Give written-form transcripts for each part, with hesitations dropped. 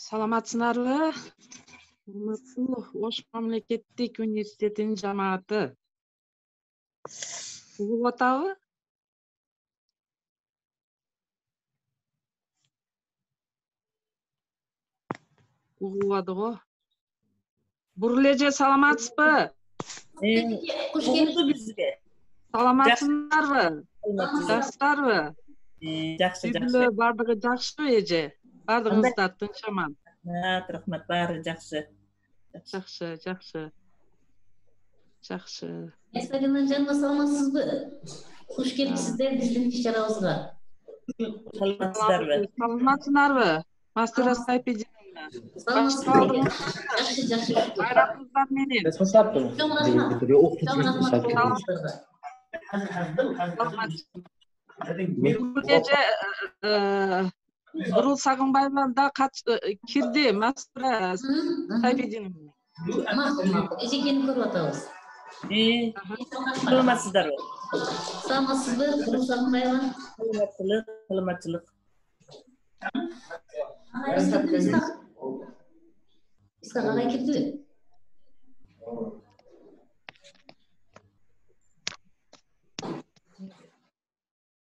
Саламатсыңарбы? Ош мамлекеттик университетинин жамааты. Угуп атабы? Угубады го. Бурлеже саламатсызбы? Угупту бизге. Саламатсыңарбы? Жакшысыздарбы? Жакшы, Үйдө бардыгы жакшыбы эже? Бардыгыңыздар тынчаман. Рахмат, баары жакшы. Жакшы. Эстагенен жанына саламатсызбы? Хуш келипсиздер биздин иш-чарабызга. Саламатсыздарбы? Саламатсыңарбы? Мастер Асайпединовна. Жакшы. Байрамыңыздар менен. Эже Бурул Сагынбаева да кирди Мастер Асайпединовна. Макул. Эжекени көрүп атабыз. Саламатсыздарбы? Саламатсызбы, Бурул Сагынбаева? Саламатчылык. Исхак агай кирдиби?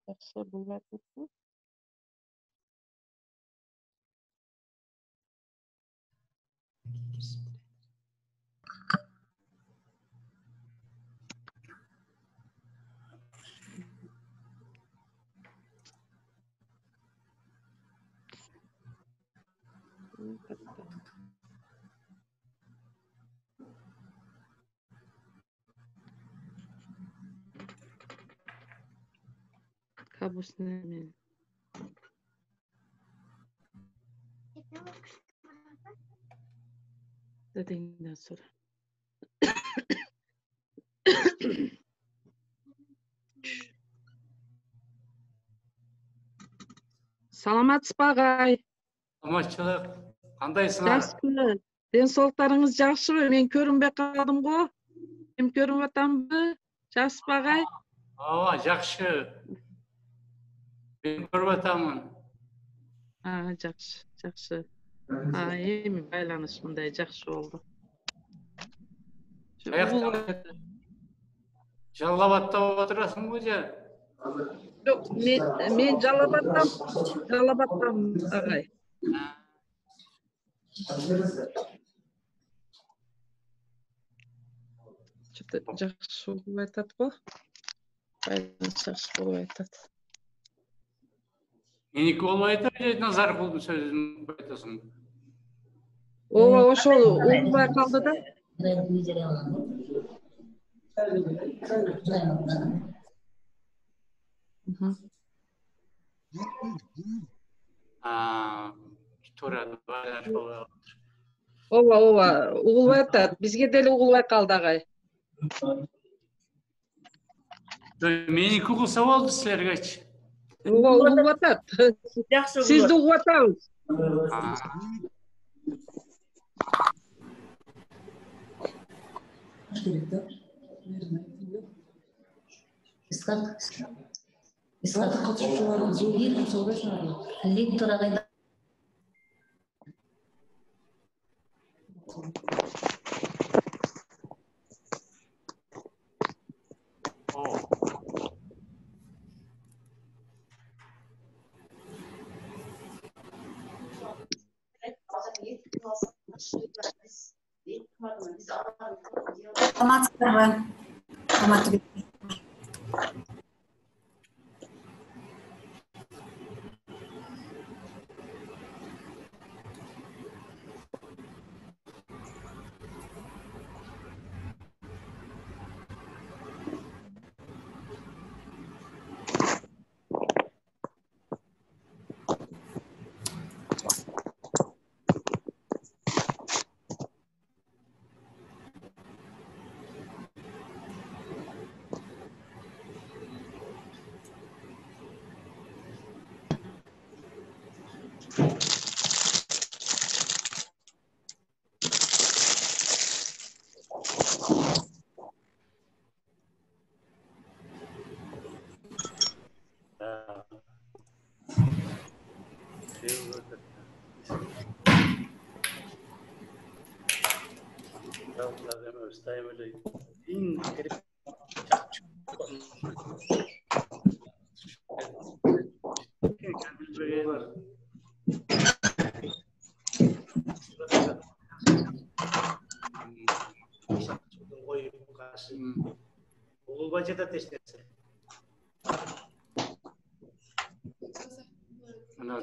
Жакшы булат. Кабусный. Dedenden sonra. Саламатсызбы агай? Саламатчылык. Кандайсыңар? Жакшы. Денсаулыктарыңыз жакшыбы? Мен көрүнбөй калдым го. Ким көрүнүп атамбы? Жакшысызбы агай? Ооба, жакшы. Мен көрүп атамын. Жакшы. Эми байланыш мындай жакшы болду. Жалал-Абадта болуп отурасыңбы же? Жок, мен Жалал-Абадтан агай. Что-то жакшы болуп атат го. Байланыш жакшы болуп атат. Меники болбой атат же Назаркулдун сөзүн айтасың? Ооба, ошол угулбай калды да. Ооба, угулбай атат. Бизге деле угулбай калды агай. Меники угулса болду силергечи. Ооба, угулуп атат. Сизди угуп атабыз. Исхак катышуучулардын зоорун сордойсуңарбы? Лектор агайда. Саламатсыздарбы?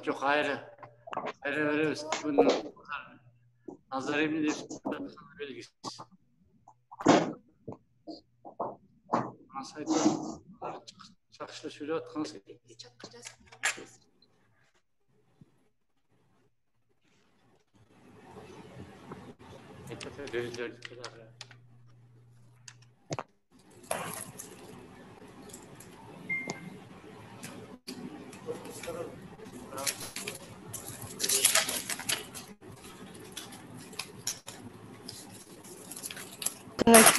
Çok ayrı. Ayrı nazar emnidir belgisiz. Sayda çakışla şöyle atkanız.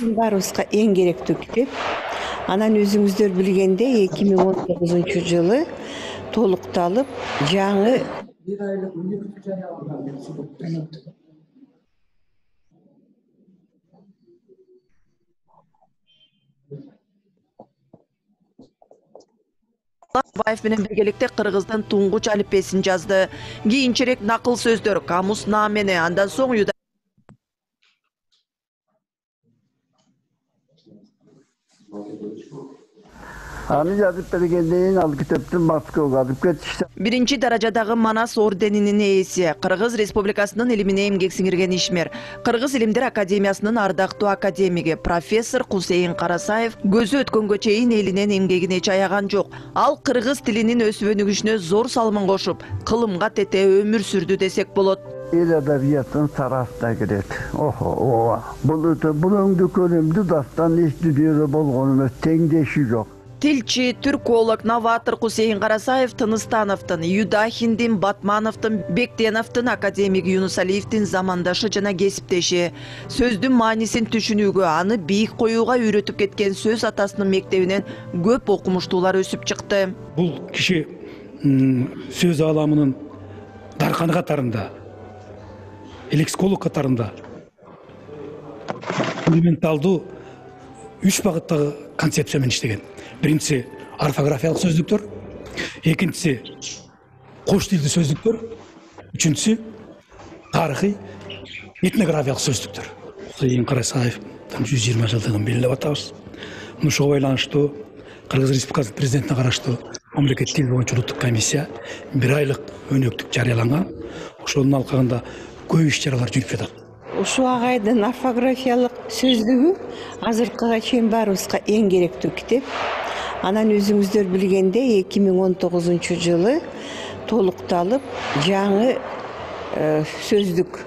Barusqa en керектүү китеп. Анан өзүңүздөр билгендей 2019-жылы толукталып, жаңы Баев менен биргеликте кыргыздын туңгуч алипбесин жазды. Кийинчерээк накыл сөздөр, камус наамени, андан соң Аны жазып бергенден ал китептин Москвага алып кетишти. Биринчи даражадагы Манас орденинин ээси, Кыргыз Республикасынын илимине эмгек сиңирген ишмер, Кыргыз Илимдер Академиясынын ардактуу академиги, профессор Кусейин Карасаев көзү өткөнгө чейин элинен эмгегине чаяган жок. Ал кыргыз тилинин өсүп-өнүгүшүнө зор салмын кошуп, кылымга тете өмүр сүрдү десек болот. El edebiyatın sarafına girer. Bunu öngdü körümdü dastan eşlidiyor bolğonumuz tengdeşi yok. Тилчи, түрколог, новатор Кусейин Карасаев Тыныстановтун, Юдахиндин, Батмановтун, Бектеновтун, академик Юнус Алиевдин замандашы жана кесиптеши. Сөздүн маанисин түшүнүүгө, аны бийик коюуга үйрөтүп кеткен сөз атасынын мектебинен көп окумуштуулар өсүп чыкты. Бул киши сөз аламынын дарканы катарында, лексиколог катарында фундаменталдуу 3 багыттагы концепция менен иштеген. Биринчиси орфографиялык сөздүктөр, экинчиси кош тилдүү сөздүктөр, үчүнчүсү тарыхый этнографиялык сөздүктөр. Кусейин Карасаев 120 жылдыгын белгилеп атабыз. Ушуга байланыштуу Кыргыз Республикасынын президентине караштуу мамлекеттик тил боюнча улуттук комиссия 1 айлык өнөктүк жарыяланган. Ошонун алкагында көп иш-чаралар жүрүп жатат. Ушу агайдын орфографиялык сөздүгү азыркыга чейин барыбызга эң керектүү китеп. Анан өзүңүздөр билгендей 2019-жылы толукталып, жаңы сөздүк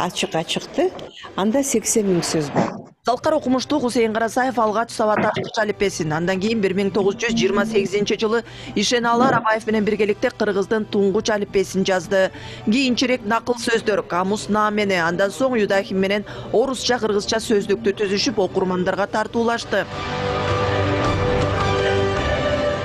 ачыкка чыкты. Анда 80 000 сөз бар. Залкар окумуштуу Кусейин Карасаев алгач сабатташкыч алипбесин, андан кийин 1928-жылы Ишеналы Арабаев менен биргеликте Кыргыздын туңгуч алипбесин жазды. Кийинчерээк накыл сөздөр, камус наамени, андан соң Юдахин менен орусча, кыргызча сөздүктү түзүшүп окурмандарга тартуулашты.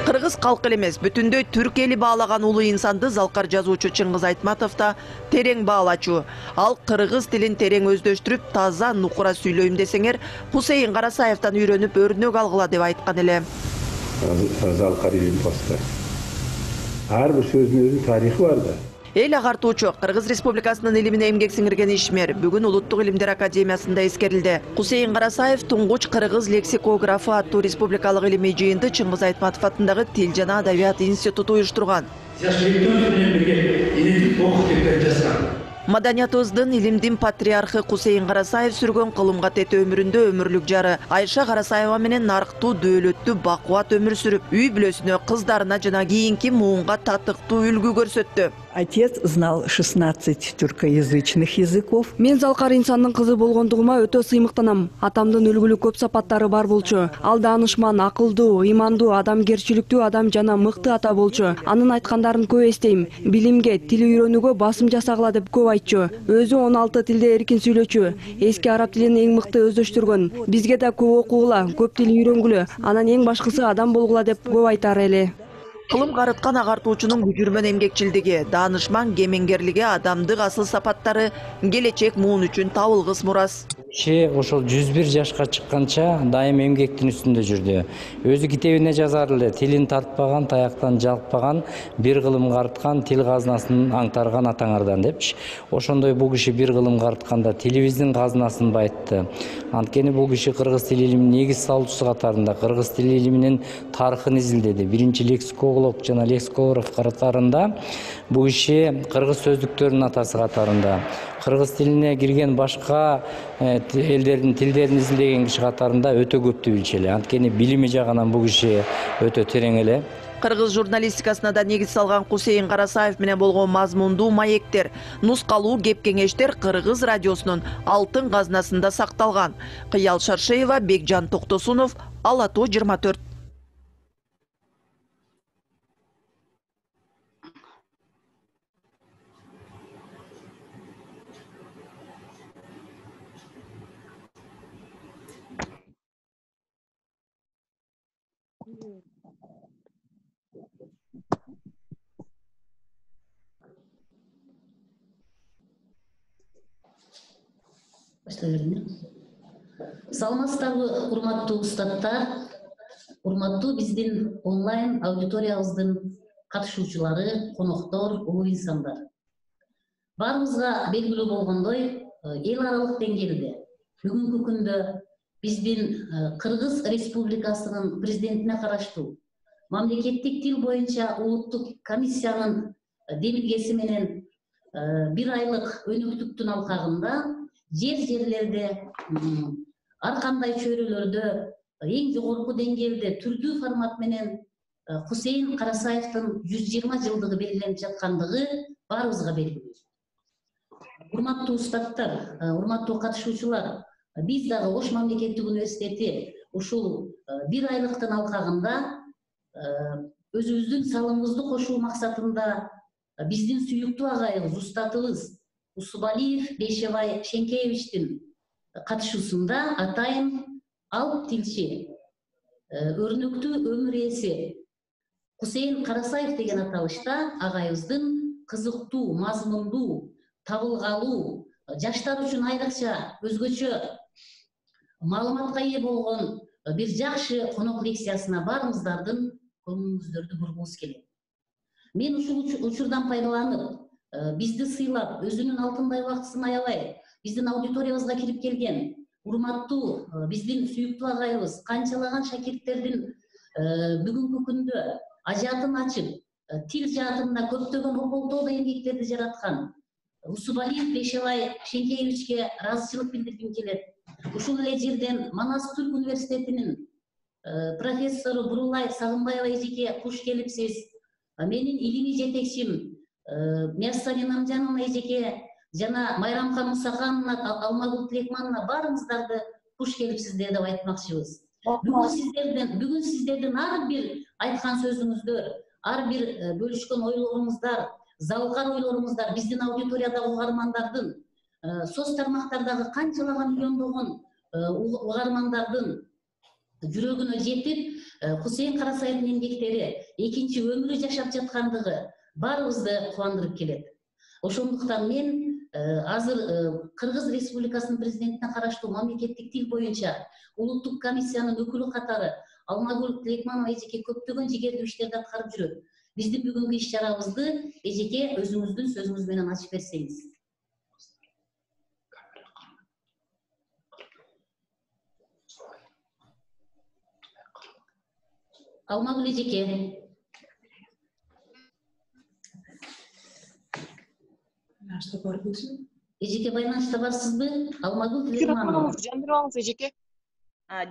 Кыргыз калк эле эмес, бүтүндөй түрк эли баалаган улуу инсанды Залкар жазуучу Чыңгыз Айтматов да терең баалачу. Ал кыргыз тилин терең өздөштүрүп, таза нукура сүйлөйм десеңер, Кусейин Карасаевтан үйрөнүп өрнөк алгыла деп айткан эле. Залкар илимпоста. Ар бир сөздүн өзүнүн тарыхы бар да. Эл агартуучу Кыргыз Республикасынын илимине эмгек сиңирген ишмер бүгүн Улуттук Илимдер Академиясында эскерилди. Кусейин Карасаев туңгуч кыргыз лексикографы аттуу республикалык илимий жыйынды Чыңгыз Айтматов атындагы Тил жана Адабият институту уюштурган. Маданиятыбыздын илимдин патриархы Кусейин Карасаев сүргөн кылымга тете өмүрүндө өмүрлүк жары Айша Карасаева менен нарктуу, дөөлөттүү, бакубат өмүр сүрүп, үй бүлөсүнө, кыздарына жана кийинки муунга татыктуу үлгү көрсөттү. Отец знал 16 тюркоязычных языков. Мен залкар инсандын кызы болгондугума өтө сыймыктанам. Атамдын үлгүлүү көп сапаттары бар болчу. Ал даанышман, акылдуу, ыймандуу, адамгерчиликтүү адам жана мыкты ата болчу. Анын айткандарын көп эстейм. Билимге, тил үйрөнүүгө басым жасагыла деп көп айтчу. Өзү 16 тилде эркин сүйлөчү. Эски араб тилин эң мыкты өздөштүргөн. Бизге да көп окугула, көп тил үйрөнгүлө. Анан эң башкысы адам болгула деп көп айтар эле. Кылым карыткан агартуучунун күжүрмөн эмгекчилдиги, даанышман кемеңгерлиги, адамдык асыл сапаттары келечек муун үчүн табылгыс мурас. киши ошол 101 жашка чыкканча дайым эмгектин үстүндө жүрдү. Өзү китебине жазар эле, тилин тартпаган, таяктан жалкпаган, бир кылым карыткан, тил казынасын аңтарган атаңардан депчи. Ошондой бул киши бир кылым карытканда тилибиздин казынасын байытты. Анткени бул киши кыргыз тил илиминин негиз салуучусу катарында кыргыз тил илиминин тарыхын изилдеди. Биринчи лексиколог жана лексикограф катарында бул киши кыргыз сөздүктөрүнүн атасы катарында. Кыргыз тилине кирген башка элдердин тилдерин изилдеген киши катарында өтө көптү билчү эле. Анткени билими жагынан бул киши өтө терең эле. Кыргыз журналистикасына да негиз салган Кусейин Карасаев менен болгон мазмундуу маектер, нускалуу кеп кеңештер Кыргыз радиосунун алтын казынасында сакталган. Кыял Шаршеева, Бекжан Токтосунов, Ала Тоо 24. Саламатсыздарбы, урматтуу устаттар, урматтуу биздин онлайн аудиториябыздын катышуучулары, коноктор, улуу инсандар. Баарыбызга белгилүү болгондой, эл аралык деңгээлде бүгүнкү күндө биздин Кыргыз Республикасынын президентине караштуу мамлекеттик тил боюнча улуттук комиссиянын демилгеси менен бир айлык өнөктүктүн алкагында жерлерде ар кандай чөйрөлөрдө эң жогорку деңгээлде түрдүү формат менен Кусейин Карасаевдин 120 жылдыгы белгиленип жаткандыгы баарыбызга белгилүү. Урматтуу устаттар, урматтуу катышуучулар, биз дагы Ош мамлекеттик университети ушул бир айлыктын алкагында өзүбүздүн салымыбызды кошуу максатында биздин сүйүктүү агайыбыз, устатыбыз Усубалиев Бейшебай Шенкеевичтин катышуусунда атайын алп тилчи, өрнөктүү өмүр ээси Кусейин Карасаев деген аталышта агайыбыздын кызыктуу, мазмундуу, табылгалуу, жаштар үчүн айрыкча өзгөчө маалыматка ээ болгон бир жакшы конок лекциясына баарыңыздардын көңүлүңүздөрдү бургубуз келет. Мен ушул учурдан пайдаланып, бизди сыйлап, өзүнүн алтындай убактысын аябай, биздин аудиториябызга кирип келген урматтуу биздин сүйүктүү агайыбыз, канчалаган шакирттердин бүгүнкү күндө ажатын ачып, тил жаатында көптөгөн ополтоодо эмгектерди жараткан Усубалиев Бейшебай Шенкеевичке ыраазычылык билдиргим келет. Ушул эле жерден Манас Түрк университетинин профессору Бурулай Сагынбаева эжеке куш келипсиз. Менин илимий жетекчим Мяссани Намжанова эжеке жана Майрамкан Мусахановна, Алмагүл Тилекмановна баарыңыздарды куш келипсиздер деп айтмакчыбыз. Бүгүн сиздердин ар бир айткан сөзүңүздөр, ар бир бөлүшкөн ойлоруңуздар, залкар ойлоруңуздар биздин аудиториядагы угармандардын, соц тармактардагы канчалаган миллиондогон угармандардын жүрөгүнө жетип, Кусейин Карасаевдин эмгектери экинчи өмүрү жашап жаткандыгы баарыбызды кубандырып келет. Ошондуктан мен азыр Кыргыз Республикасынын президентине караштуу мамлекеттик тил боюнча улуттук комиссиянын өкүлү катары Алмагүл Тилекманова эжеке көптөгөн жигердүү иштерди аткарып жүрөт. Биздин бүгүнкү иш чарабызды эжеке өзүңүздүн сөзүңүз менен ачып берсеңиз. Алмагүл эжеке. Эжеке байланышта барсызбы? Алмагүл Тилекманова. Жандырабыңыз эжеке.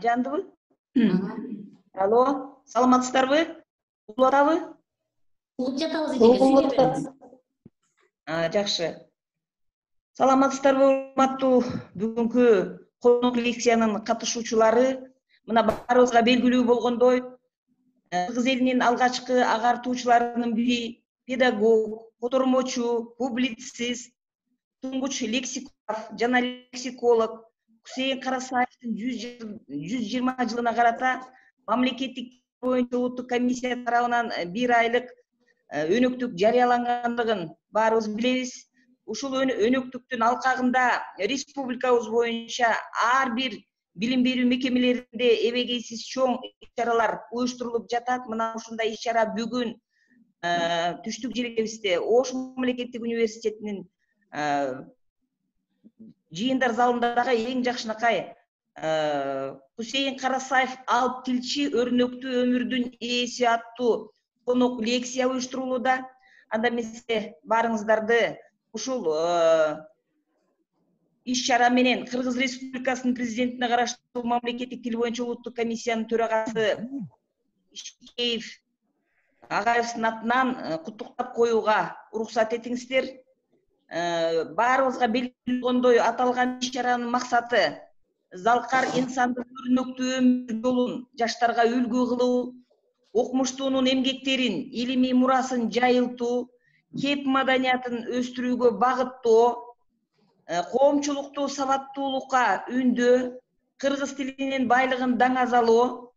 Жандыбы? Алло, саламатсыздарбы? Угуп атабы? Угуп жатабыз эжеке. Жакшы. Саламатсыздарбы, урматтуу бүгүнкү конок лекциянын катышуучулары? Мына баарыбызга белгилүү болгондой, Кыргыз элинин алгачкы агартуучуларынын бири педагог, котормочу, публицист, туңгуч лексикограф жана лексиколог Кусейин Карасаевдин 120 жылына карата мамлекеттик боюнча улуттук комиссия тарабынан бир айлык өнөктүк жарыялангандыгын баарыбыз билебиз. ушул өнөктүктүн алкагында республикабыз боюнча ар бир билим берүү мекемелеринде эбегейсиз чоң иш-чаралар уюштурулуп жатат. Мына ушундай иш-чара бүгүн түштүк желекебизде Ош мамлекеттик университетинин жыйындар залында дагы эң жакшынакай Кусейин Карасаев алп тилчи өрнөктүү өмүрдүн ээси аттуу конок лекция уюштурулууда. Анда эмесе баарыңыздарды ушул иш-чара менен Кыргыз Республикасынын президентине караштуу мамлекеттик тил боюнча улуттук комиссиянын төрагасы Ишкеев агаевдин атынан куттуктап коюуга уруксат этиңиздер. Баарыбызга белгилүү болгондой, аталган иш-чаранын максаты залкар инсандын өрнөктүү өмүр жолун жаштарга үлгү кылуу, окумуштуунун эмгектерин, илимий мурасын жайылтуу, кеп маданиятын өстүрүүгө багыттоо, коомчулукту сабаттуулукка үндөө, кыргыз тилинин байлыгын даңазалоо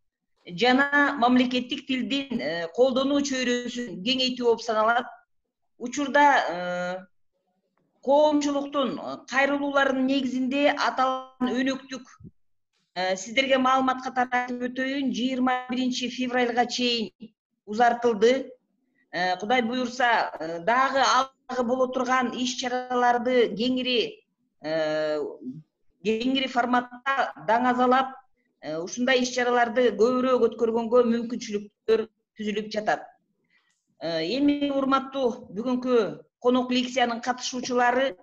жана мамлекеттик тилдин колдонуу чөйрөсүн кеңейтүү болуп саналат. Учурда коомчулуктун кайрылууларынын негизинде аталган өнөктүк сиздерге маалымат катары айтып өтөйүн, 21 февралга чейин узартылды. Кудай буюрса, дагы алгы боло турган иш-чараларды кеңири форматта даңазалап, ушундай иш-чараларды көбүрөөк өткөргөнгө мүмкүнчүлүктөр түзүлүп жатат. Эми урматтуу бүгүнкү конок лекциянын катышуучулары,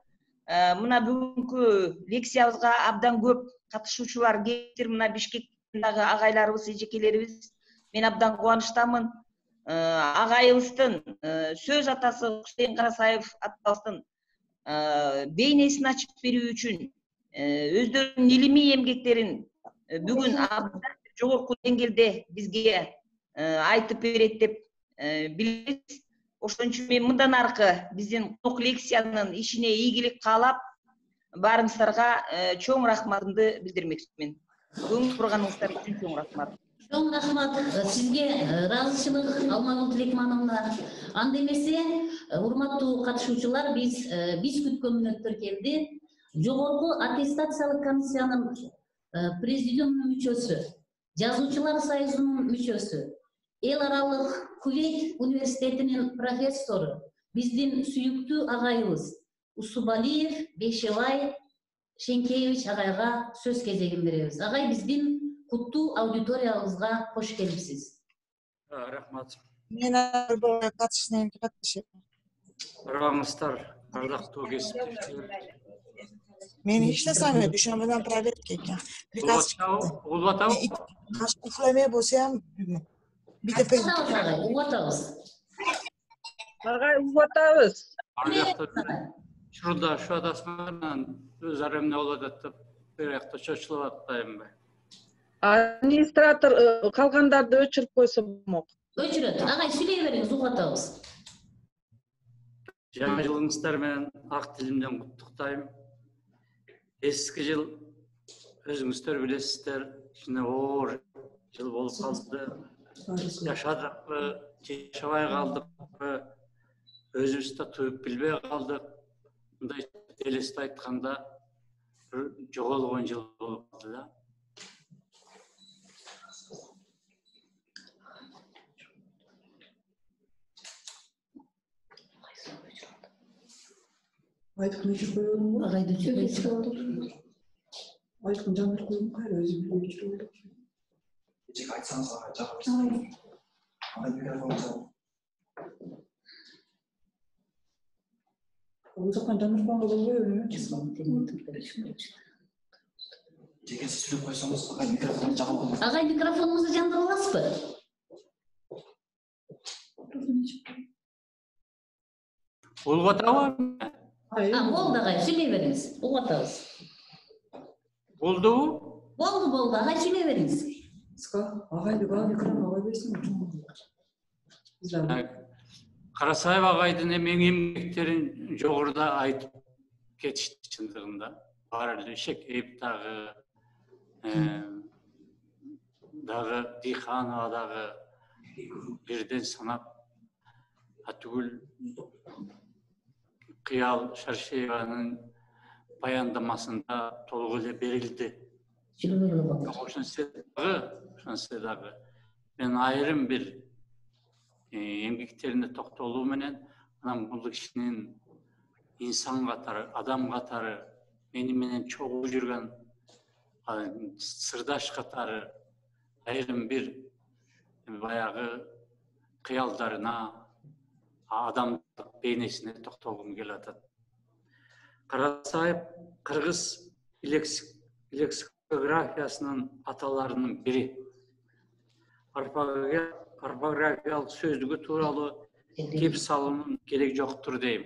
мына бүгүнкү лекциябызга абдан көп катышуучулар келиптир. Мына Бишкектеги агайларыбыз, эжекелерибиз, мен абдан кубанычтамын. Агайыбыздын сөз атасы Кусейин Карасаев атабыздын бейнесин ачып берүү үчүн өздөрүнүн илимий эмгектерин бүгүн абдан жогорку деңгээлде бизге айтып берет деп билебиз. Ошон үчүн мен мындан аркы биздин конок лекциянын ишине ийгилик каалап, баарыңыздарга чоң рахматымды билдирмекчимин. Көңүл бурганыңыздар үчүн чоң рахмат. Чоң рахмат сизге, ыраазычылык Алмагүл Тилекмановна. Анда эмесе, урматтуу катышуучулар, биз күткөн мүнөттөр келди. Жогорку аттестациялык комиссиянын президиумунун мүчөсү, жазуучулар союзунун мүчөсү, эл аралык Кувейт университетинин профессору, биздин сүйүктүү агайыбыз Усубалиев Бейшебай Шенкеевич агайга сөз кезегин беребиз. Агай, биздин куттуу аудиториябызга кош келипсиз. Рахмат. Мен катышынан катышып. Араңыздар, ардактуу кесиптешилер. Мен иштесем, дүйшөмбүдөн проверка экен. Улбатабы? Уфламе болсам, битепе. Улбатабыз. Агай, улбатабыз. Шурда şu adasından öz aramda olacaktı. Bir yakta çocuklu attayım ben. Администратор калгандарды өчүрүп койсо болмок. Өчүрөт. Агай, сүйлөй бериңиз, угатабыз. Жаңа жылыңыздар менен ак тилимден куттуктайм. Эски жыл өзүңүздөр билесиздер, кичине оор жыл болуп калды. Жашадыкпы, жашабай калдыкпы, өзүбүз да туюп билбей калдык. Мындай элесте айтканда жоголгон жыл болуп калды да. Aytkın öçür koyalım mı? Agaydı öçür koyalım. Aytkın candır koyalım kayra özü bilgi öçür koyalım. Ecek aytsanız agay cagabız. Agay mikrofonu sal. Uzaktan candır koyalım koyalım mı? Ecek siz sürüp koysanız agay mikrofonu cagabız. Agay, mikrofonumuzu jandırып аласызбы? Улбатабы? Болду агай, сүйлөй бериңиз. Угатабыз. Болдубу? Болду, агай, сүйлөй бериңиз. Агайды баа микрофон агай берсин. Карасаев агайдын эң эмгектерин жогоруда айтып кетишти чындыгында. Бар эле Шекеев дагы Диханова дагы бирден санап, атүгүл Kıyal Şarşeyeva'nın bayandamasında толук эле берилdi. Ошонсудағы мен айрым бир эмгектерине токтолуу менен анан бул кишинин инсан катары, адам катары, мени менен чогуу жүргөн сырдаш катары айрым бир баягы кыялдарына, адамдык бейнесине токтолгум келип атат. Карасаев кыргыз лексикографиясынын аталарынын бири. Орфографиялык сөздүгү тууралуу кеп салуунун кереги жоктур дейм.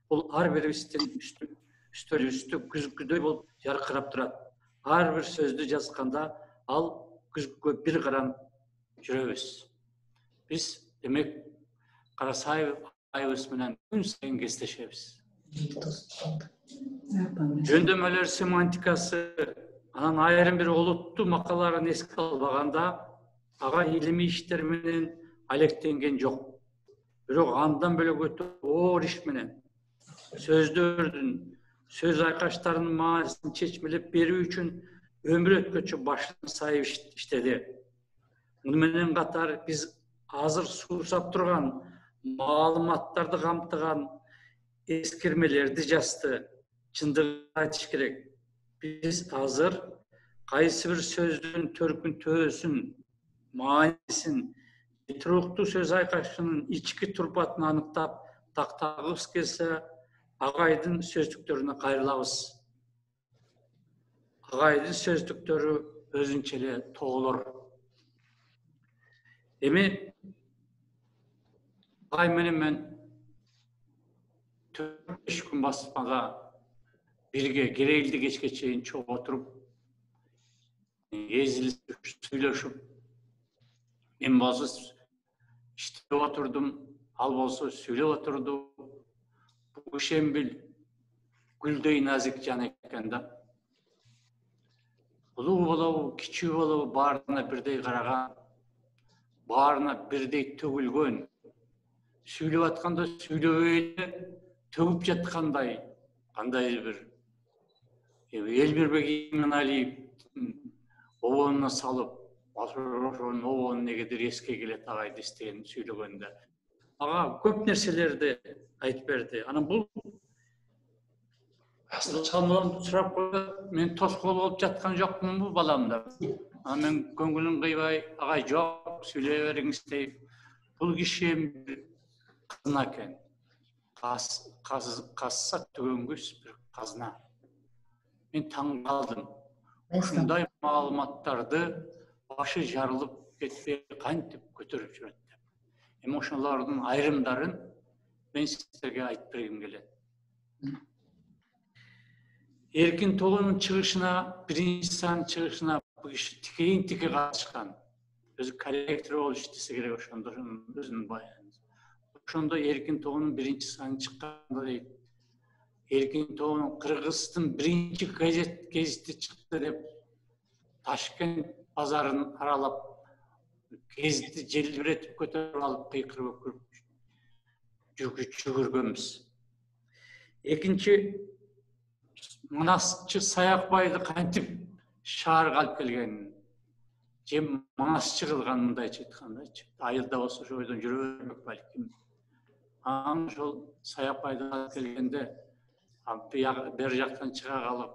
Бул ар бирибиздин үстөлүбүздө күзгүдөй болуп жаркырап турат. Ар бир сөздү жазганда ал күзгүгө бир карап жүрөбүз. Биз демек Карасаев айыбыз менен күн сайын кездешебиз. Жөндөмөлөр семантикасы анан айрым бир олуттуу макалаларын эске албаганда ага илимий иштер менен алектенген жок. Бирок андан бөлөк өтө оор иш менен сөздөрдүн, сөз айкаштарынын маанисин чечмелеп берүү үчүн өмүр өткөнчө башын сайып иштеди. Муну менен катар биз азыр суусап турган маалыматтарды камтыган эскермелерди жазды. Чындыгын айтыш керек. Биз азыр кайсы бир сөздүн төркүн төөсүн, маанисин, туруктуу сөз айкашынын ички турпатын аныктап тактагыбыз келсе, агайдын сөздүктөрүнө кайрылабыз. Агайдын сөздүктөрү өзүнчө эле тоолор. Эми агай менен мен 4-5 күн басмага бирге керейлди кечке чейин чогуу отуруп, эзилип, сүйлөшүп, мен болсо иштеп отурдум, ал болсо сүйлөп отурду. Бул ишембил гүлдөй назик жан экен да. Улуу болобу, кичүү болобу, баарына бирдей караган, баарына бирдей төгүлгөн, сүйлөп атканда сүйлөбөй эле төгүп жаткандай, кандай бир Элмирбек Иманалиевдин обонуна салып, ошонун обону негедир эске келет агайды эстеген сүйлөгөндө. Ага көп нерселерди айтып берди. Анан бул чалмадан сурап коюп, мен тоскоол болуп жаткан жокмунбу баламда. Анан мен көңүлүн кыйбай, агай жок, сүйлөй бериңиз дейп, бул киши бир казына экен. Казса төгөнгүс бир казына. Мен таң калдым. Ушундай маалыматтарды башы жарылып кетпей кантип көтөрүп жүрөт деп. Эми ошолордун айрымдарын мен сиздерге айтып бергим келет. Эркин тоонун чыгышына, биринчи санын чыгышына бул киши тикейин-тике катышкан. Өзү корректор болуп иштесе керек ошондо өзүнүн баянын. Ошондо эркин тоонун биринчи саны чыкканда дейт. Эркин тоонун Кыргыздын биринчи гезити чыкты деп Ташкент базарын аралап гезити желбиретип көтөрүп алып кыйкырып жүгүргөнбүз. Экинчи Манасчы Саякбайды кантип шаарга алып келгенин, же манасчы кылган мындайча айткандачы. Айылда болсо ошол бойдон жүрө бербек балким. Анан ошол Саякбайды алып келгенде бер жактан чыга калып,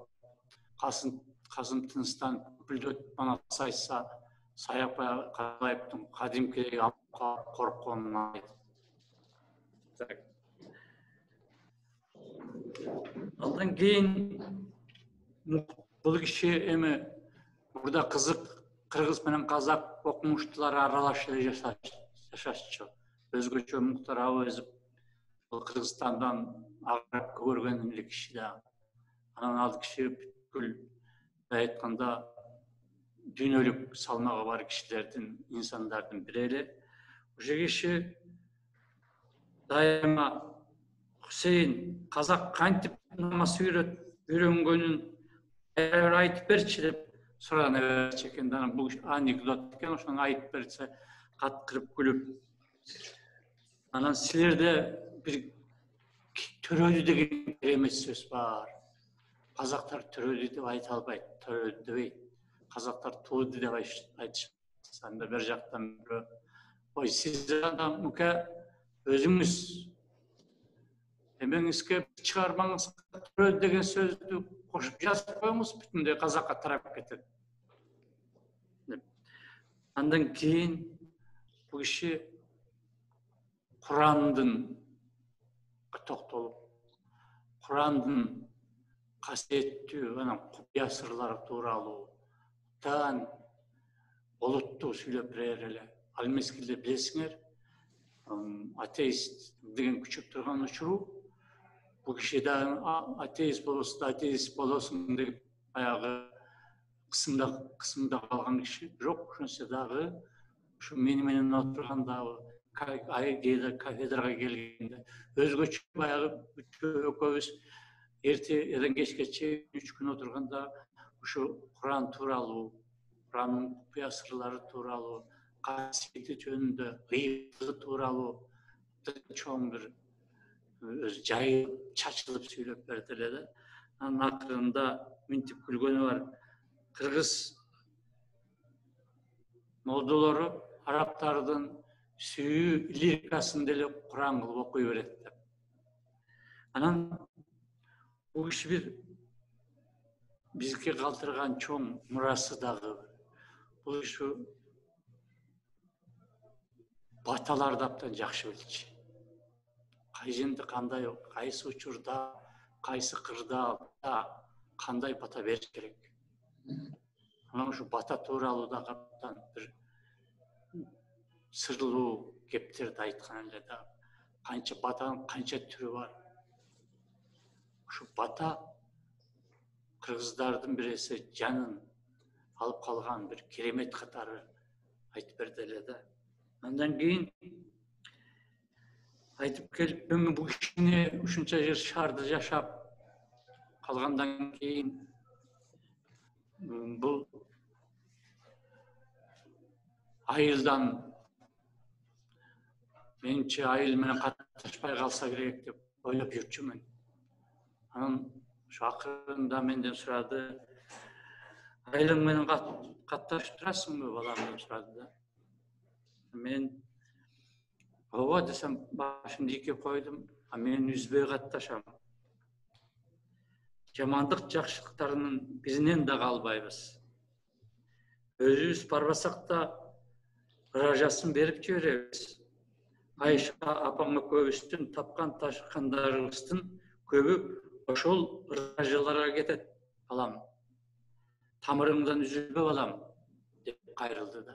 Касым тыныстан бүлдөт манас айтса, Саякбай Караевдин кадимкидей коркконун айтты. Андан кийин бул киши эми мурда кызык кыргыз менен казак окумуштуулары аралаш эле жашашчу. Өзгөчө Муктар Абыезов Кыргызстандан аграп көргөн эле киши да. Анан ал киши бүткүл айтканда дүйнөлүк салмагы бар кишилердин, инсандардын бири эле. Ошол киши дайыма Хусейин казак кантип намаз үйрөнгөнүн айтып берчи деп сурана берчү экен. Анан бул анекдот экен, ошону айтып берсе каткырып күлүп. Анан силерде бир Төрөлү деген керемет сөз бар. Қазақтар төрөлү деп айта албайт, төрөлү дебейт. Қазақтар туылды деп айтышат. Анда бір жақтан бір ой, сіз анда мүмкә өзіңіз емеңізге шығармаңыз төрөлү деген сөзді қосып жазып қойыңыз, бүтіндей қазаққа тарап кетеді. Андан кейін бұл кіші Құранның тоқталып, Құранның қасиетті құпия сырлары туралы тан олуттуу сүйлөп берер эле. Ал мезгилде билесиңер, атеист деген күчөп турган учуру бул киши да атеист болосуң, атеист болосуң деп баягы кысымда калган киши жок. Ошончо дагы ушу мени менен отургандагы кафедрага келгенде өзгөчө баягы экөөбүз эртеден кечке чейин 3 күн отурганда ушу Куран тууралуу, Kuran'ın құпия сырлары туралы, қасиеті жөнінде, ыйыгы туралы чоң бір өз жайы чачылып сөйлеп берди эле. Анын акырында мынтип күлгөнү бар. Кыргыз молдолору арабтардын сүйүү лирикасын деле Куран кылып окуй берет деп. Анан бул киши бир бизге калтырган чоң мурасы дагы. Бұл ішу баталарды аптан жақшы білчү. Кайженде кандай, кайсы учурда, кайсы кырда кандай бата бериш керек. Анан ушу бата тууралуу да бир сырлуу кептерди айткан эле да. Канча батанын канча түрү бар. Ушу бата кыргыздардын биреси жанын алып қалған бір керемет қатары айтып берді эле да. Андан кейін айтып келип, мен бұл кишини ушунча жер шаарда жашап қалғандан кейін бұл айылдан менимче айыл менен катташпай калса керек деп ойлоп жүрчүмүн. Анан ушу акырында менден сурады, айылың менен катташып турасыңбы балам деп сурады да. Мен ооба десем башымды ийкеп койдум, а мен үзбөй катташам. Жамандык жакшылыктарынын биринен да калбайбыз. Өзүбүз барбасак да ыражасын берип жиберебиз. Айша апам экөөбүздүн тапкан ташкандарыбыздын көбү ошол ыражаларга кетет. Балам, тамырыңдан үзүлбө балам деп кайрылды да.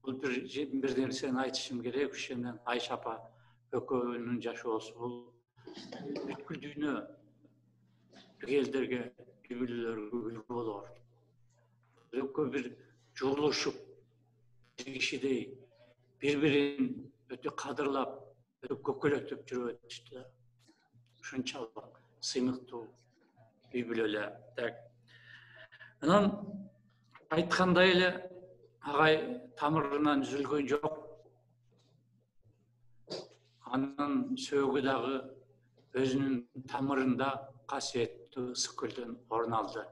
Бул бир нерсени айтышым керек. Ошондон Айша апа экөөнүн жашоосу бул бүткүл дүйнө бир элдерге, үй-бүлөлөргө үлгү болор. Экөө бир жолушуп, бир кишидей бири-бирин өтө кадырлап, өтө көкөлөтүп жүрүп өтүштү да. Ушунчалык сыймыктуу үй-бүлөлөр. Анан айткандай эле агай тамырынан үзүлгөн жок. Анын сөөгү дагы өзүнүн тамырында касиеттүү ысыкөлдөн орун алды.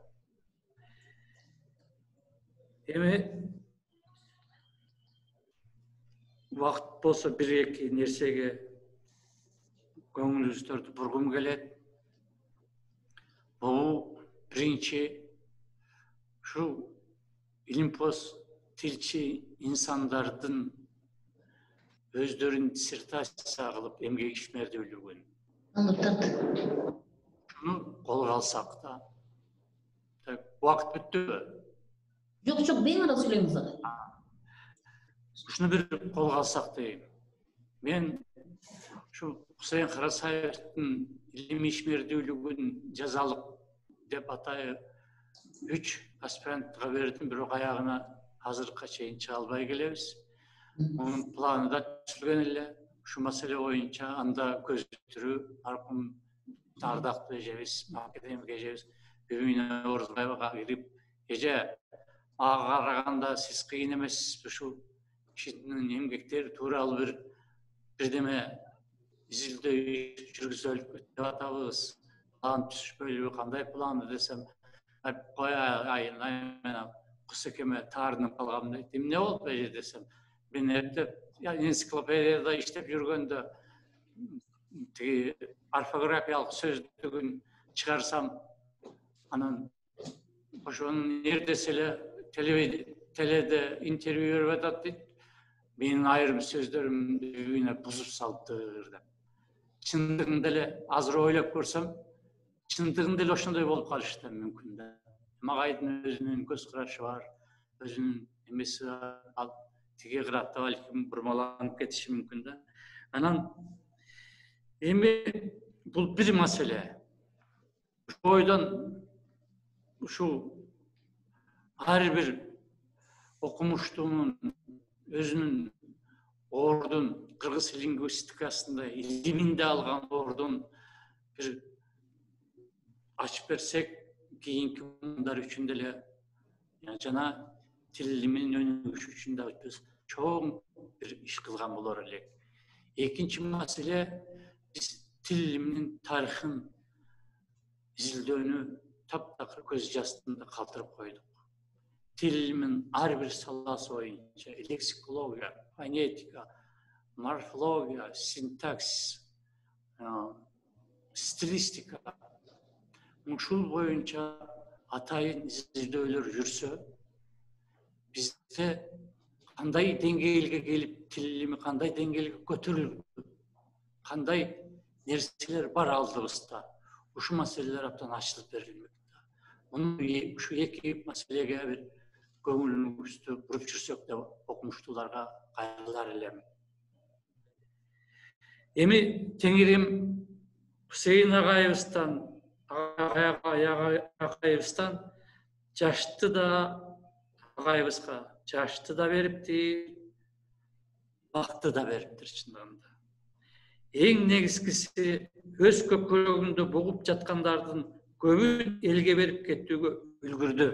Эми убакыт болсо бир-эки нерсеге көңүлүңүздөрдү бургум келет. Бул биринчи şu илимпоз тилчи инсандардын өздөрүн диссертация кылып эмгек ишмерди өлүгөн. Шуну колго алсак да. Убакыт бүттүбү? Жок, беймара сүйлөймүз ага. Шуну бир колго алсак дейм. Мен şu Husayn Karasayev'in ilimi ишмерди өлүгөн жазалык деп атайы 3 аспирантқа бердім, бирок аягына азыркыга чейин чыга албай келебиз. Onun планы да түзүлгөн эле. Ушу маселе боюнча анда көзөтүрүү маркум ардактуу эжебиз, академик эжебиз Бүйүнө Орузбаевага кирип, эже мага караганда сиз кыйын эмессизби, ушу кишинин эмгектери тууралуу бирдеме изилдөө жүргүзөлүп деп атабыз. План түзүшпөйлүбү кандай план десем, кой айын менен кус экеме таарынып калгам дейт. Эмне болуп десем, мен эптеп энциклопедияда иштеп жүргөндө тиги орфографиялык сөздүгүн чыгарсам, анан ошонун эртеси эле теледе интервью берип атат дейт. Менин айрым сөздөрүмдү үйүнө бузуп салыптыр деп. Чындыгында эле азыр ойлоп көрсөм, чындыгында эле ошондой болуп калышы да мүмкүн да. Магайдын өзүнүн көз карашы бар, өзүнүн эмеси ал тиги кыракта балким бурмаланып кетиши мүмкүн да. Анан эми бул бир маселе. Ойдон ушу ар бир окумуштуунун өзүнүн ордун кыргыз лингвистикасында илиминде алган ордун бир ачып берсек, кийинки мундар үчүн деле жана тил илиминин өнүгүшү үчүн да биз чоң бир иш кылган болор элек. Экинчи маселе, биз тил илиминин тарыхын изилдөөнү таптакыр көз жастында калтырып койдук. Тил илиминин ар бир саласы боюнча лексикология, фонетика, морфология, синтаксис, стилистика ушул боюнча атайын изилдөөлөр жүрсө, бизде кандай деңгээлге келип, тил илими кандай деңгээлге көтөрүлүп, кандай нерселер бар алдыбызда, ушу маселелер абдан ачылып берилмек. Ушу эки маселеге бир көңүлүбүздү буруп жүрсөк деп окумуштууларга кайрылар элем. Эми теңирим Хусейин агайыбыздан жашты да агайыбызга жашты да бериптир, бакты да бериптир чындыгында. Эң негизгиси өз көкөрөгүндө бугуп жаткандардын көбүн элге берип кетүүгө үлгүрдү.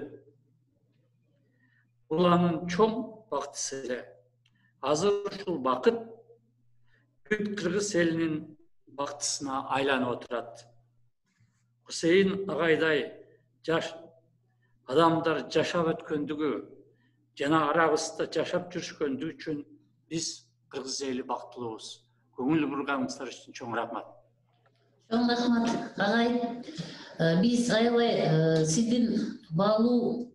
Бул анын чоң бактысы эле. Азыр ушул бакыт бүт кыргыз элинин бактысына айланып отурат. Хусейин агайдай жаш адамдар жашап өткөндүгү жана арабызда жашап жүрүшкөндүгү үчүн биз кыргыз эли бактылуубуз. Көңүл бурганыңыздар үчүн чоң рахмат. Чоң рахмат, агай. Биз аябай сиздин баалуу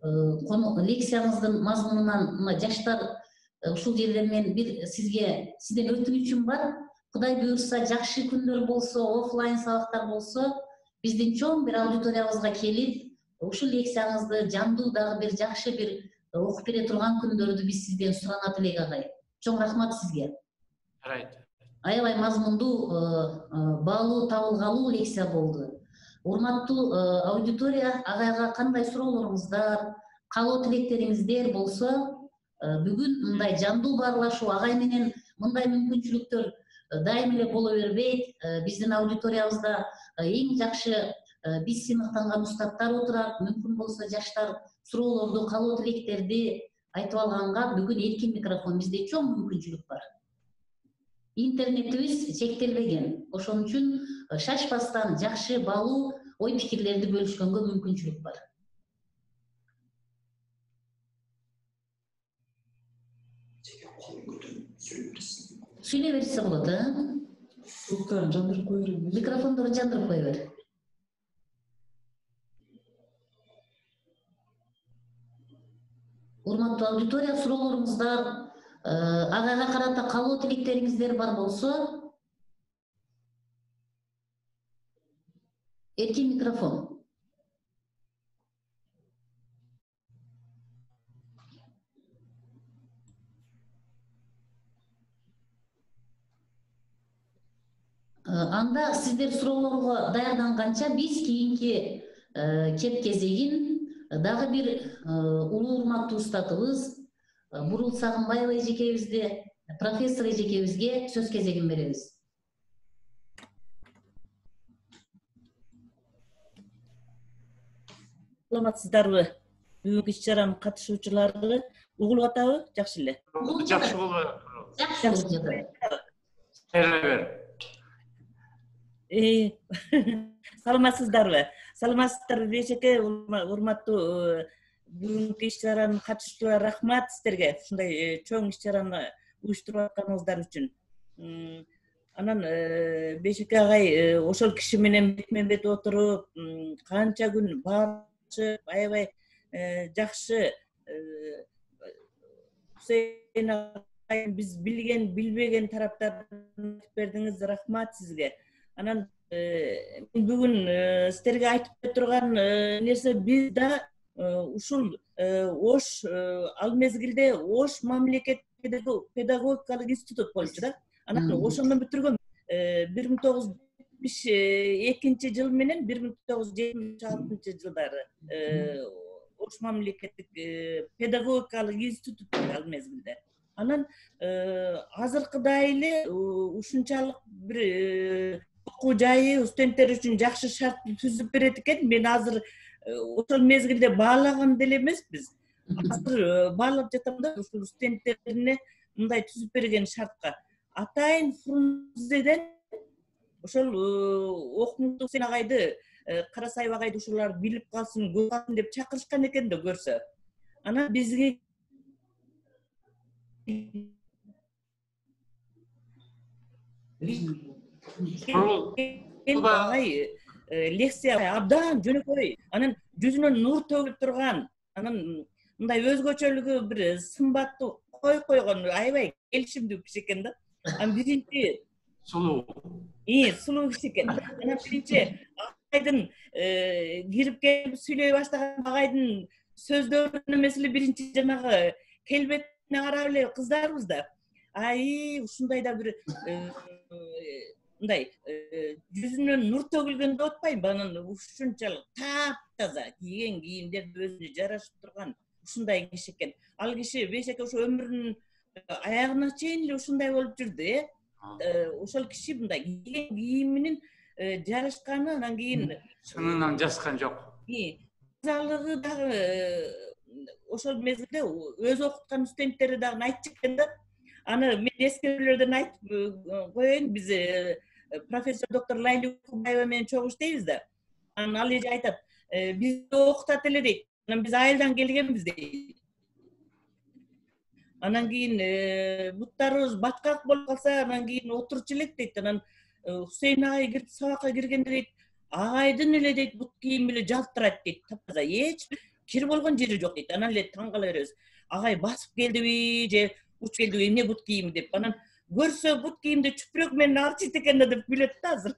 лекцияңыздын мазмунунан жаштар ушул жерде мен бир сизден өтүнүчүм бар. Кудай буйрса, жакшы күндөр болсо, офлайн сабактар болсо, биздин чоң бир аудиториябызга келип, ушул лекцияңызды жандуу дагы бир жакшы бир окуп бере турган күндөрдү биз сизден суранат элек, агай. Чоң рахмат сизге. Аябай мазмундуу, баалуу, табылгалуу лекция болду. Урматтуу аудитория, агайга кандай суроолоруңуздар, каалоо тилектериңиздер болсо, бүгүн мындай жандуу баарлашуу, агай менен мындай мүмкүнчүлүктөр дайым эле боло бербейт. Биздин аудиториябызда эң жакшы биз сыймыктанган устаттар отурат. Мүмкүн болсо жаштар суроолорду, каалоо тилектерди айтып алганга бүгүн эркин микрофон, бизде чоң мүмкүнчүлүк бар. Интернетибиз чектелбеген. Ошон үчүн шашпастан жакшы, баалуу ой пикирлерди бөлүшкөнгө мүмкүнчүлүк бар. Сүйлөй берсе болот, Руктарын жандырып кое бер. Микрофондорун жандырып кое бер. Урматтуу аудитория, суроолоруңуздар, агайга карата каалоо тилектериңиздер бар болсо, эркин микрофон. Анда сиздер суроолорго даярданганча биз кийинки кеп кезегин дагы бир улуу урматтуу устатыбыз Бурул Сагынбаева эжекебизди, профессор эжекебизге сөз кезегин беребиз. Саламатсыздарбы? Бүгүнкү иш-чаранын катышуучулары угулуп атабы? Жакшы эле. Жакшы болуп атат. Саламатсыздарбы? Саламатсыздарбы бешеке, урматтуу бүгүнкү иш-чаранын катышуучулары, рахмат сиздерге ушундай чоң иш-чараны уюштуруп атканыңыздар үчүн. Анан бешеке агай ошол киши менен бетме-бет отуруп, канча күн баашып, аябай жакшы Hüseyin агай биз билген, билбеген тараптарын айтып бердиңиз, рахмат сизге. Анан бүгүн сиздерге айтып турган нерсе биз да ушул Ош ал мезгилде Ош мамлекет педагогикалык институт болчу да. Анан ошондо бүтүргөн 1972 жыл менен 1976 жылдары Ош мамлекеттик педагогикалык институт ал мезгилде. Анан азыркыдай эле ушунчалык бир окуу жайы студенттер үчүн жакшы шарт түзүп берет экен. Мен азыр ошол мезгилде баалаган деле эмеспиз. Азыр баалап жатам да ушул студенттерине мындай түзүп берген шартка. Атайын Фрунзеден ошол окумуштуу Hüseyin агайды, Карасаев агайды ушулар билип калсын, көрсүн деп чакырышкан экен да көрсө. Анан бизге агай лекция абдан жөнөкөй, анан жүзүнөн нур төгүлүп турган, анан мындай өзгөчөлүгү бир сымбаттуу койгон, аябай келишимдүү киши экен да. Анан биринчи сулуу киши экен. Анан биринчи агайдын кирип келип сүйлөй баштаган агайдын сөздөрүнүн эмеси биринчи жанагы келбетине карап эле кыздарбыз да. Ушундай да бир мындай жүзүнөн нур төгүлгөн деп атпайбы, анан ушунчалык таптаза кийген кийимдерди өзүнө жарашып турган ушундай киши экен. Ал киши бешеке ошо өмүрүнүн аягына чейин эле ушундай болуп жүрдү, ошол киши мындай кийген кийиминин жарашканы, анан кийин сынынан жазган жок. Тазалыгы дагы ошол мезгилде өзү окуткан студенттери дагы айтчу экен да. Аны мен эскерүүлөрдөн айтып коеюн, биз профессор доктор Лайли Кубаева менен чогуу иштейбиз да. Анан ал эже айтат, бизди окутат эле дейт. Анан биз айылдан келгенбиз дейт. Анан кийин буттарыбыз баткак болуп калса, анан кийин отурчу элек дейт. Анан Hüseyin агай кирип сабакка киргенде дейт, агайдын эле дейт бут кийими эле жалтырайт дейт. Тапаза эч кир болгон жери жок дейт. Анан эле таң кала беребиз. Агай басып келдиби же уч келдиби, эмне бут кийими деп. Анан көрсө бут кийимди чүпүрөк менен арчыйт экен да деп күлөт да азыр.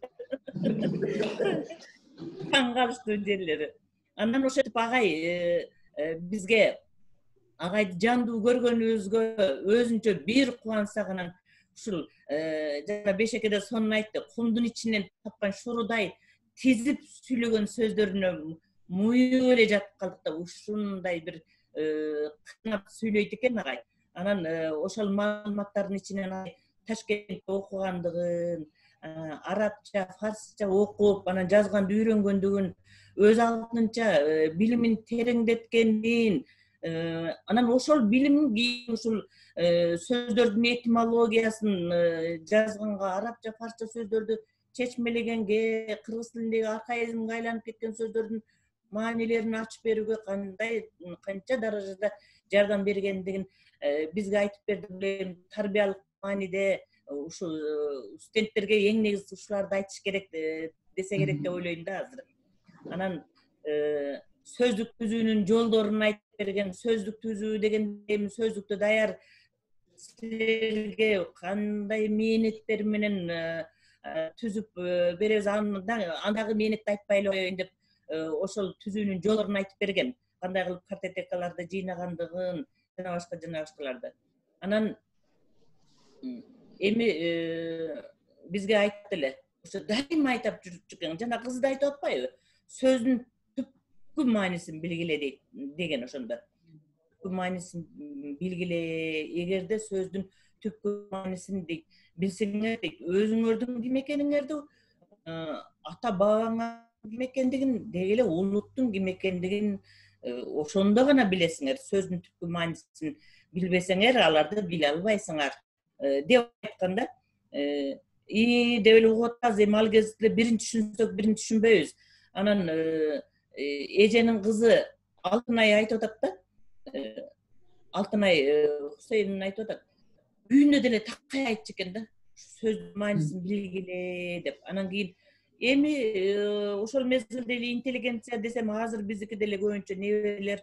Таң калыштуу жерлери. Анан ошентип агай бизге агайды жандуу көргөнүбүзгө өзүнчө бир кубансак, анан ушул жана бешекеде сонун айтты, кумдун ичинен тапкан шурудай тизип сүйлөгөн сөздөрүнө муюп эле жатып калдык да, ушундай бир кынап сүйлөйт экен агай. Анан ошол маалыматтардын ичинен Ташкентте окугандыгын, арабча, фарсча окуп, анан жазганды үйрөнгөндүгүн, өз алдынча билимин тереңдеткенин, анан ошол билим кийин ушул сөздөрдүн этимологиясын жазганга, арабча, фарсча сөздөрдү чечмелегенге, кыргыз тилиндеги архаизмге айланып кеткен сөздөрдүн маанилерин ачып берүүгө канча даражада жардам бергендигин бизге айтып берди. Тарбиялык мааниде ушул студенттерге эң негизи ушуларды айтыш керек десе керек деп ойлойм да азыр. Анан сөздүк түзүүнүн жолдорун айтып берген. Сөздүк түзүү дегенде сөздүктү даяр силерге кандай мээнеттер менен түзүп беребиз, андагы мээнетти айтпай эле коеюн деп ошол түзүүнүн жолдорун айтып берген. Кандай кылып картотекаларды жыйнагандыгын, жана башкаларды. Анан эми бизге айтты эле, ошо дайыма айтып жүргөн, жана кыз да айтып атпайбы, сөздүн түпкү маанисин белгиле деген ошондо. Түпкү маанисин белгиле, эгерде сөздүн түпкү маанисин билсеңер дейт, өзүңөрдүн ким экениңерди, ата бабаңа ким экендигин, деги эле улуттун ким экендигин ошондо гана билесиңер. Сөздүн түпкү маанисин билбесеңер, аларды биле албайсыңар деп айтканда, деп эле угуп атабыз. Эми ал кезде биринчи түшүнсөк, биринчи түшүнбөйбүз. Анан эженин кызы Алтынай айтып атат да. Алтынай Хусейн айтып атат. Үйүнө деле такай айтчу экен да. Сөздүн маанисин билгиле деп. Анан кийин эми ошол мезгилде эле интеллигенция десем, азыр биздики деле көбүнчө небелер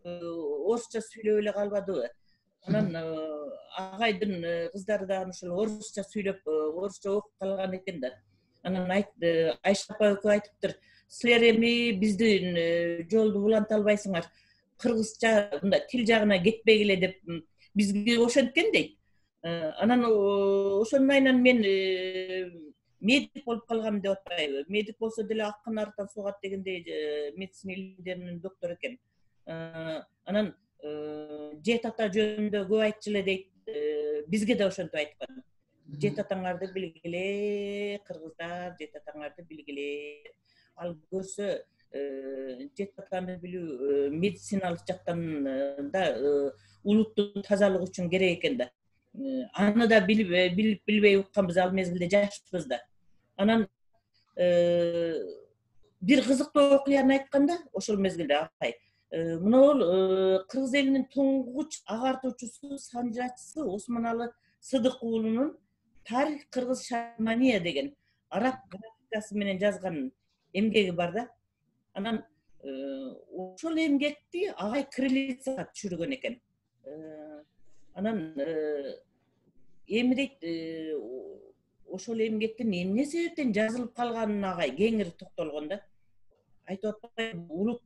орусча сүйлөп эле калбадыбы? Анан агайдын кыздары дагы ошол орусча сүйлөп, орусча окуп калган экен да. Анан Айша апа экөө айтыптыр, силер эми биздин жолду уланта албайсыңар, кыргызча мындай тил жагына кетпегиле деп бизге ошенткен дейт. Анан ошонун айынан мен медик болуп калгам деп атпайбы. Медик болсо деле акын арттан сугат дегендей медицина илимдеринин доктору экен. Анан жет ата жөнүндө көп айтчу эле дейт. Бизге да ошентип айткан. Жет атаңарды билгиле, кыргыздар, жет атаңарды билгиле. Ал көрсө жет атаны билүү медициналык жактан да улуттун тазалыгы үчүн керек экен да. Аны да билбей укканбыз, ал мезгилде жашпыз да. Анан бир кызыктуу окуяны айтканда, ошол мезгилде апай, мына кыргыз элинин туңгуч агартуучусу, санжачысы Осмоналы Сыдык уулунун Тарих Кыргыз Шармания деген араб графикасы менен жазган эмгеги бар да. Анан ошол эмгекти агай кириллицага түшүргөн экен. Анан эми дейт, ошол эмгектин эмне себептен жазылып калганын агай кеңири токтолгон да. Айтып атпайбы, улут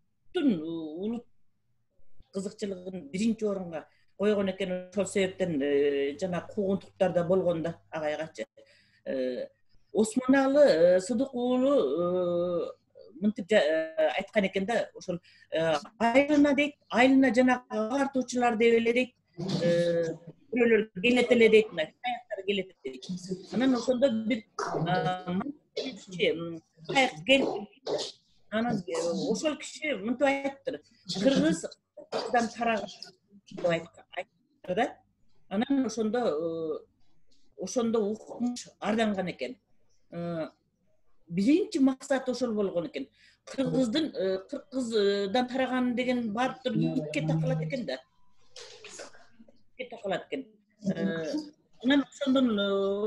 кызыкчылыгын биринчи орунга койгон экен, ошол себептен жана куугунтуктар да болгон да агайгачы. Осмоналы Сыдык уулу мынтип айткан экен да, ошол айылына дейт, айылына жана агартуучулар деп эле дейт, бирөөлөр келет эле дейт, каяктар келет дейт. Анан ошондо бир каяк келип, анан ошол киши мынтип айттыр, кыргыздан тараган деп айттыр да. Анан ошондо укмуш арданган экен. Биринчи максаты ошол болгон экен. Кыргыздан тараган деген барып туруп икке такалат экен да. Икке такалат экен. Анан ошондон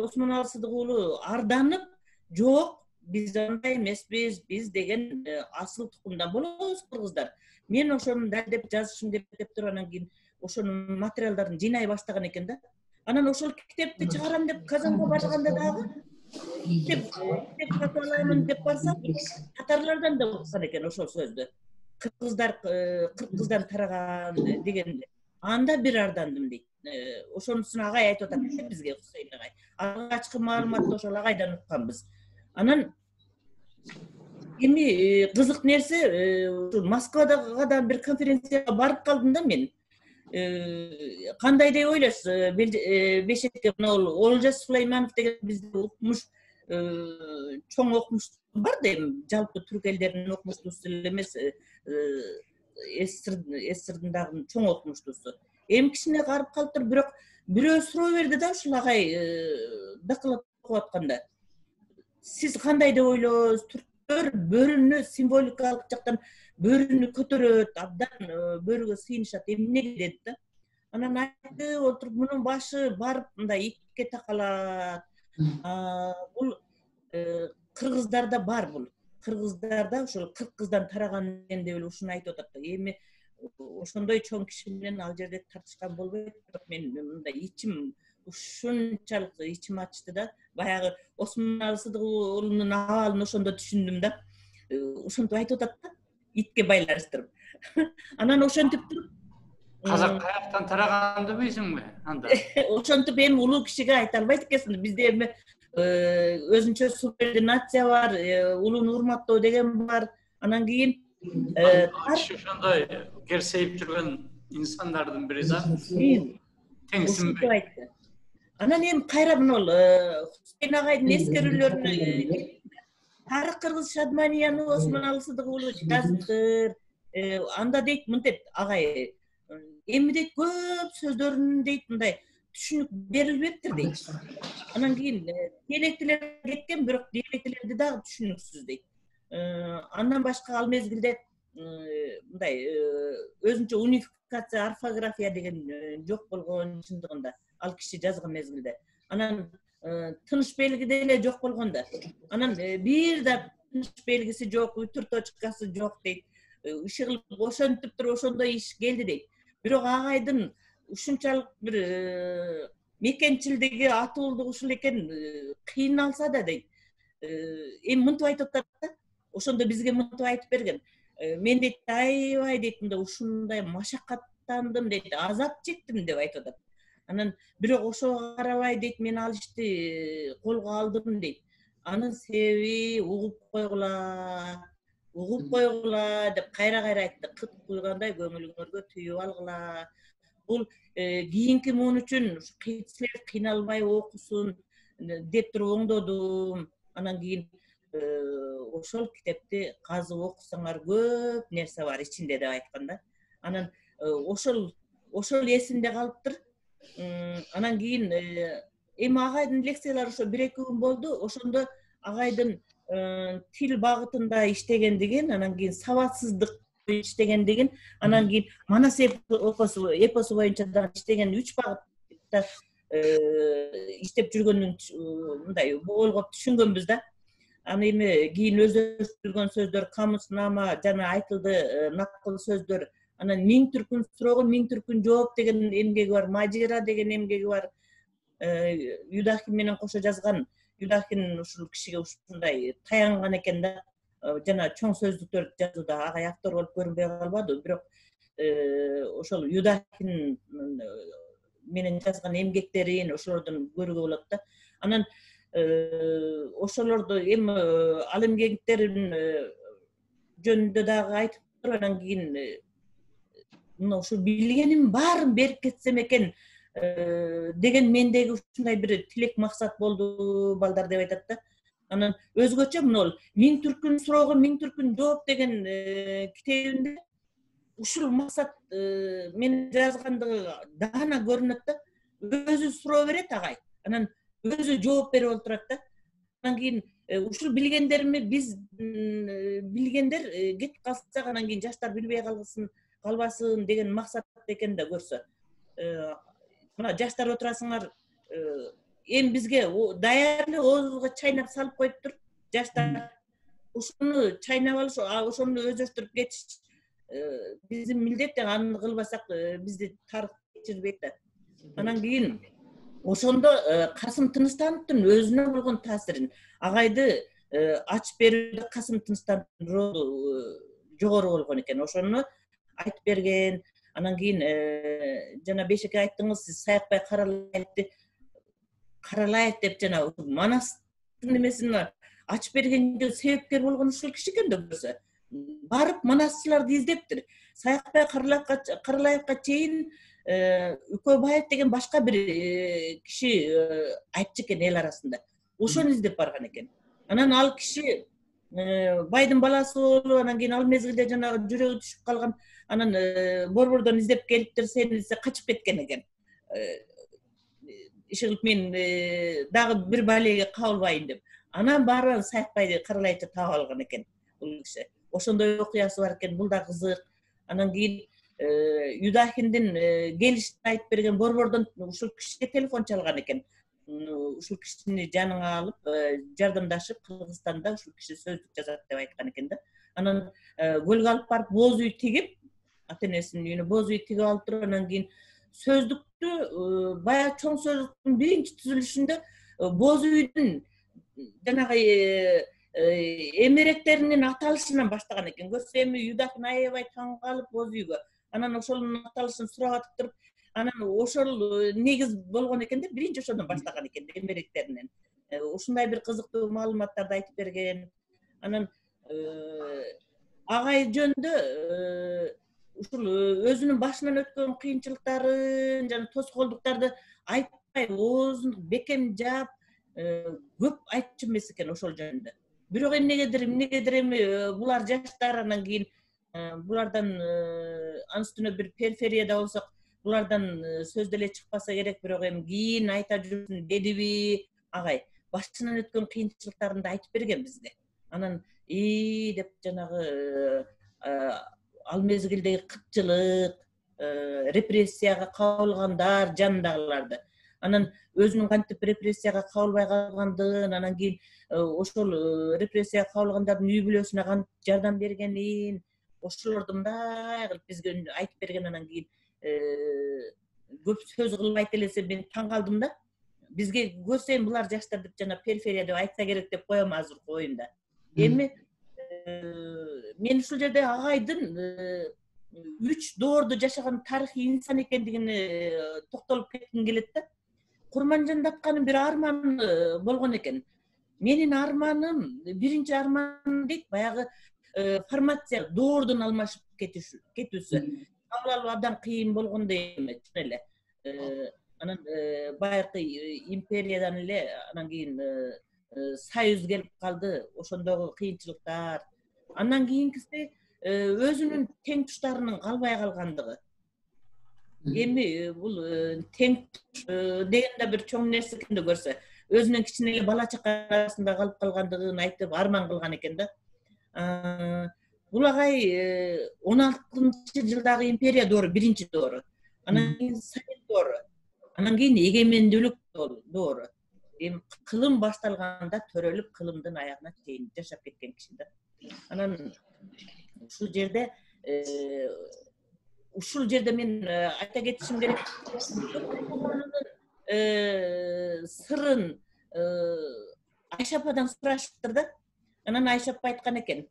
Осмоналы Сыдык уулу арданып, жок, биз андай эмеспиз, биз деген асыл тукумдан болобуз кыргыздар. Мен ошону далдеп жазышым деп туруп, анан кийин ошонун материалдарын жыйнай баштаган экен да. Анан ошол китепти чыгарам деп Казанга барганда дагы китеп сатып алайын деп барсам, татарлардан да уккан экен ошол сөздү. Кыргыздан тараган дегенде. Анда бир ардандым дейт. Ошонусун агай айтып атат бизге, Хусейн агай. Алгачкы маалыматты ошол агайдан укканбыз. Анан эми кызык нерсе, Москвага да бир конференцияга барып калдым да мен. Кандай деп ойлойсуз? Бешекте Олжас Сулейманов деген бизде укмуш, чоң окумуш бар да, эми жалпы түрк элдеринин окумуштуусу эле эмес, СССРдын дагы чоң окумуштуусу. Эми кичине карып калыптыр, бирок бирөө суроо берди да, ушул агай доклад окуп атканда. Сиз кандай деп ойлойсуз? Түрктөр бөрүнү символикалык жактан бөрүнү көтөрөт, абдан бөрүгө сыйынышат, эмнеге деди да. Анан айтты, отуруп мунун башы барып мындай икке такалат. Бул кыргыздарда бар, бул кыргыздарда ошол кыргыздан тараган деп эле ушуну айтып атат. Эми ошондой чоң киши менен ал жерде тартышкан болбойт, бирок мен мындай ичим ушунчалык ичим ачты да. Баягы Осмоналы Сыдык уулунун абалын ошондо түшүндүм да. Ошентип айтып атат да, итке байланыштырып. Анан ошентип туруп, казак каяктан тараганды билсиңби анда? Ошентип эми улуу кишиге айта албайт экенсиң. Бизде эми өзүнчө субординация бар, улууну урматтоо деген бар. Анан кийин ошондой керсейип жүргөн инсандардын бири да. Теңсинбей айтты. Анан эми кайра мына Хусейн агайдын эскерүүлөрүнө Тарых Кыргыз Шарманияны Осмоналы Сыдык уулу жазыптыр. Анда дейт, мынтет агай, эми дейт көп сөздөрүн дейт мындай түшүнүк берилбептир дейт. Анан кийин диалектилер кеткен, бирок диалектилерди дагы түшүнүксүз дейт. Андан башка ал мезгилде мындай өзүнчө унификация орфография деген жок болгон чындыгында ал киши жазган мезгилде. Анан тыныш белги деле жок болгон да. Анан бир да тыныш белгиси жок, үтүр точкасы жок дейт. Иши кылып ошентип туруп ошондой иш келди дейт. Бирок агайдын ушунчалык бир мекенчилдиги, атуулдугу ушул экен, кыйналса да дейт. Эми мынтип айтып атат да. Ошондо бизге мынтип айтып берген. Мен дейт, аябай дейт, мында ушундай машакаттандым дейт, азап чектим деп айтып атат. Анан бирок ошого карабай дейт, мен ал ишти колго алдым дейт. Анын себеби угуп койгула деп кайра айтты. Кыт куйгандай көңүлүңөргө түйүп алгыла. Бул кийинки муун үчүн силер кыйналбай окусун деп туруп оңдодум. Анан кийин ошол китепти казып окусаңар көп нерсе бар ичинде деп айткан да. Анан ошол эсимде калыптыр. Анан кийин эми агайдын лекциялары ошо 1-2 күн болду. Ошондо агайдын тил багытында иштегендигин, анан кийин сабатсыздык иштегендигин, анан кийин Манас эпосу боюнча дагы иштеген 3 багытта иштеп жүргөнүн мындай болгоп түшүнгөнбүз да. Аны эми кийин өздөштүрүлгөн сөздөр, камыснама жана айтылды накыл сөздөр, анан 1000 түркүн суроого 1000 түркүн жооп деген эмгеги бар, Мажира деген эмгеги бар. Юдахин менен кошо жазган. Юдахин ушул кишиге ушундай таянган экен да. Жана чоң сөздүктөр жазууда агай автор болуп көрүнбөй калбады, бирок ошол Юдахин менен жазган эмгектерин ошолордон көрүүгө болот да. Анан ошолорду эми ал эмгектерин жөнүндө дагы айтып туруп, анан кийин мына ушу билгеним баарын берип кетсем экен деген мендеги ушундай бир тилек максат болду балдар деп айтат да. Анан өзгөчө мына 1000 түркүн суроого 1000 түркүн жооп деген китебинде ушул максат мен жазгандыгы даана көрүнөт да. Өзү суроо берет агай. Анан өзү жооп берип олтурат да. Анан кийин ушул билгендерими биз билгендер кетип калсак, анан кийин жаштар билбей калбасын деген максат экен да көрсө. Мына жаштар отурасыңар, эми бизге даярды оозубузга чайнап салып коюптур. Жаштар ушуну чайнап алыш, ошону өздөштүрүп кетиш биздин милдет. Аны кылбасак бизди тарых кечирбейт да. Анан кийин ошондо Касым Тыныстановдун өзүнө болгон таасирин, агайды ачып берүүдө Касым Тыныстановдун ролу жогору болгон экен. Ошону айтып берген. Анан кийин жана Бешеке айттыңыз, сиз Саякбай Каралаев деп жана Манастын эмесин ачып бергенге себепкер болгон ушул киши экен да көрсө. Барып манасчыларды издептир. Саякбай Каралаевка чейин Үкөбаев деген башка бир киши айтчу экен эл арасында. Ошону издеп барган экен. Анан ал киши байдын баласы болуп, анан кийин ал мезгилде жанагы жүрөгү түшүп калган. Анан борбордон издеп келиптир, сени качып кеткен экен. Иши кылып мен дагы бир балеге кабылбайын деп. Анан барып Саякбайды Каралаевчы таап алган экен бул киши. Ошондой окуясы бар экен, бул да кызык. Анан кийин Юдахиндин келишин айтып берген, борбордон ушул кишиге телефон чалган экен. Ушул кишини жаныңа алып, жардамдашып, Кыргызстанда ушул киши сөздүк жазат деп айткан экен да. Анан көлгө алып барып боз үй тигип, ата-энесинин үйүнө боз үй тигип алып туруп, анан кийин сөздүктү, баягы чоң сөздүктүн биринчи түзүлүшүндө боз үйдүн жанагы эмеректеринин аталышынан баштаган экен. Көрсө эми Юдахин аябай таң калып боз үйгө. Анан ошонун аталышын сурап атып туруп, анан ошол негиз болгон экен деп биринчи ошондон баштаган экен эмеректеринен. Ушундай бир кызыктуу маалыматтарды айтып берген. Анан агай жөнүндө ушул өзүнүн башынан өткөн кыйынчылыктарын жана тоскоолдуктарды айтпай, оозун бекем жаап көп айтчу эмес экен ошол жөнүндө. Бирок эмнегедир эми булар жаштар, анан кийин булардан анын үстүнө бир периферияда болсок, булардан сөз деле чыкпаса керек, бирок эми кийин айта жүрсүн дедиби агай. Башынан өткөн кыйынчылыктарын айтып берген бизге. Анан деп жанагы ал мезгилдеги кытчылык, репрессияга кабылгандар жанындагыларды. Анан өзүнүн кантип репрессияга кабылбай калгандыгын, анан кийин ошол репрессияга кабылгандардын үй бүлөсүнө кантип жардам бергенин, ошолорду мындай кылып бизге айтып берген. Анан кийин көп сөз кылып айта элесе мен таң калдым да. Бизге көрсөйм булар жаштар деп жана периферия деп айтса керек деп коем азыр оюмда. Эми мен ушул жерде агайдын 3 доорду жашаган тарыхый инсан экендигине токтолуп кетким келет да. Курманжанда атканын бир арманы болгон экен. Менин арманым, биринчи арманым дейт, баягы формация доордун алмашып кетүүсү. Кабыл алуу абдан кыйын болгондо эми чын эле. Анан байыркы империядан эле анан кийин союз келип калды, ошондогу кыйынчылыктар. Андан кийинкиси өзүнүн тең туштарынын калбай калгандыгы. Эми бул тең деген да бир чоң нерсе экен да көрсө. Өзүнүн кичине эле бала чака арасында калып калгандыгын айтып арман кылган экен да. Бул агай 16-жылдагы империя доору, биринчи доору. Анан кийин совет доору. Анан кийин эгемендүүлүк доору. Эми кылым башталганда төрөлүп кылымдын аягына чейин жашап кеткен киши да. Анан ушул жерде мен айта кетишим керек. Сырын Айша ападан сурашыптыр да. Анан Айша апа айткан экен.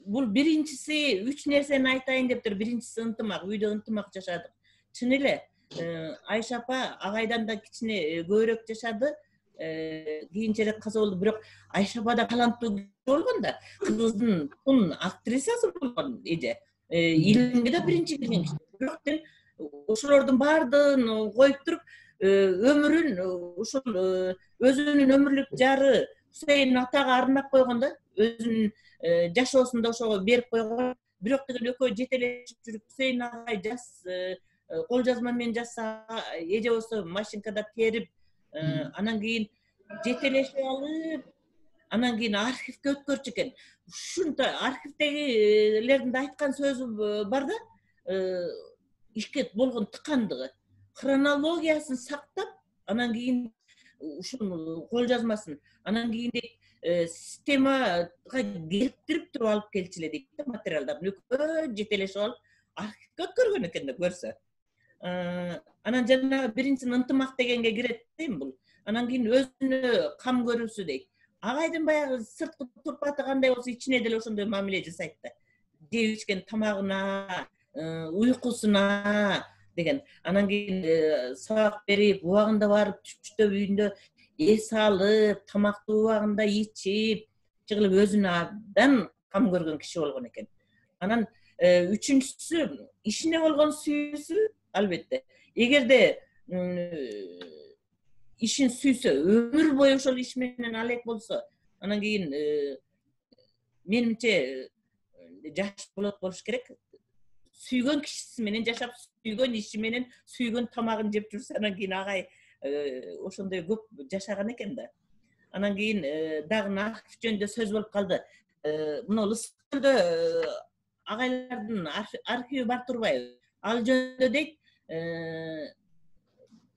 Бул биринчиси 3 нерсени айтайын дептир. Биринчиси ынтымак, үйдө ынтымак жашадык. Чын эле Айша апа агайдан да кичине көбүрөөк жашады. Кийинчерээк каза болду, бирок Айша апа да таланттуу болгон да. Кыргыздын тун актрисасы болгон эже. Илимге да биринчи кирген киши. Бирок ошолордун баардыгын коюп туруп, өмүрүн ушул өзүнүн өмүрлүк жары Хусейин атага арнап койгон да. Өзүнүн жашоосунда ошого берип койгон. Бирок деген экөө жетелешип жүрүп, Хусейин агай жас кол жазма менен жазса, эже болсо машинкада терип, анан кийин жетелешип алып, анан кийин архивге өткөрчү экен. Ушунта архивдегилердин да айткан сөзү бар да, ишке болгон тыкандыгы. Хронологиясын сактап, анан кийин ушул кол жазмасын, анан кийин системага келиптирип туруп алып келчү эле дейт да, материалдарын экөө жетелешип алып архивге өткөргөн экен да көрсө. Анан жана биринчисин ынтымак дегенге кирет дейм бул. Анан кийин өзүнө кам көрүүсү дейт. Агайдын баягы сырткы турпаты кандай болсо, ичине деле ошондой мамиле жасайт да. Жеп ичкен тамагына, уйкусуна деген. Анан кийин сабак берип, убагында барып, түштөп үйүндө эс алып, тамакты убагында ичип, чыгылып өзүнө абдан кам көргөн киши болгон экен. Анан үчүнчүсү ишине болгон сүйүүсү, албетте. Эгерде ишин сүйсө, өмүр бою ошол иш менен алек болсо, анан кийин менимче жаш болуш керек. Сүйгөн кишиси менен жашап, сүйгөн иши менен, сүйгөн тамагын жеп жүрсө, анан кийин агай ошондой көп жашаган экен да. Анан кийин дагы архив жөнүндө сөз болуп калды. Мына Лыскөлдө агайлардын архиви бар турбайбы? Ал жөнүндө дейт,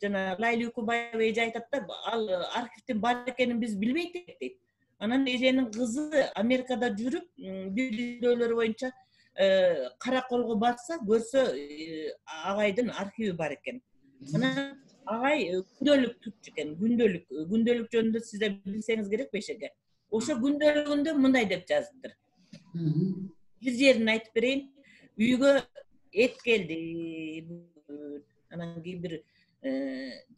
жана Лайли Үкүбаева эже айтат да, ал архивдин бар экенин биз билбейт дейт. Анан эженин кызы Америкада жүрүп, билдирүүлөрү боюнча Караколго барса, көрсө агайдын архиви бар экен. Анан агай күндөлүк tutчу экен, күндөлүк жөнүндө сиз да билсеңиз керек бешеге. Ошо күндөлүгүндө мындай деп жазыптыр. Бир жерин айтып берейин. Үйгө эт келди. Анан кийин бир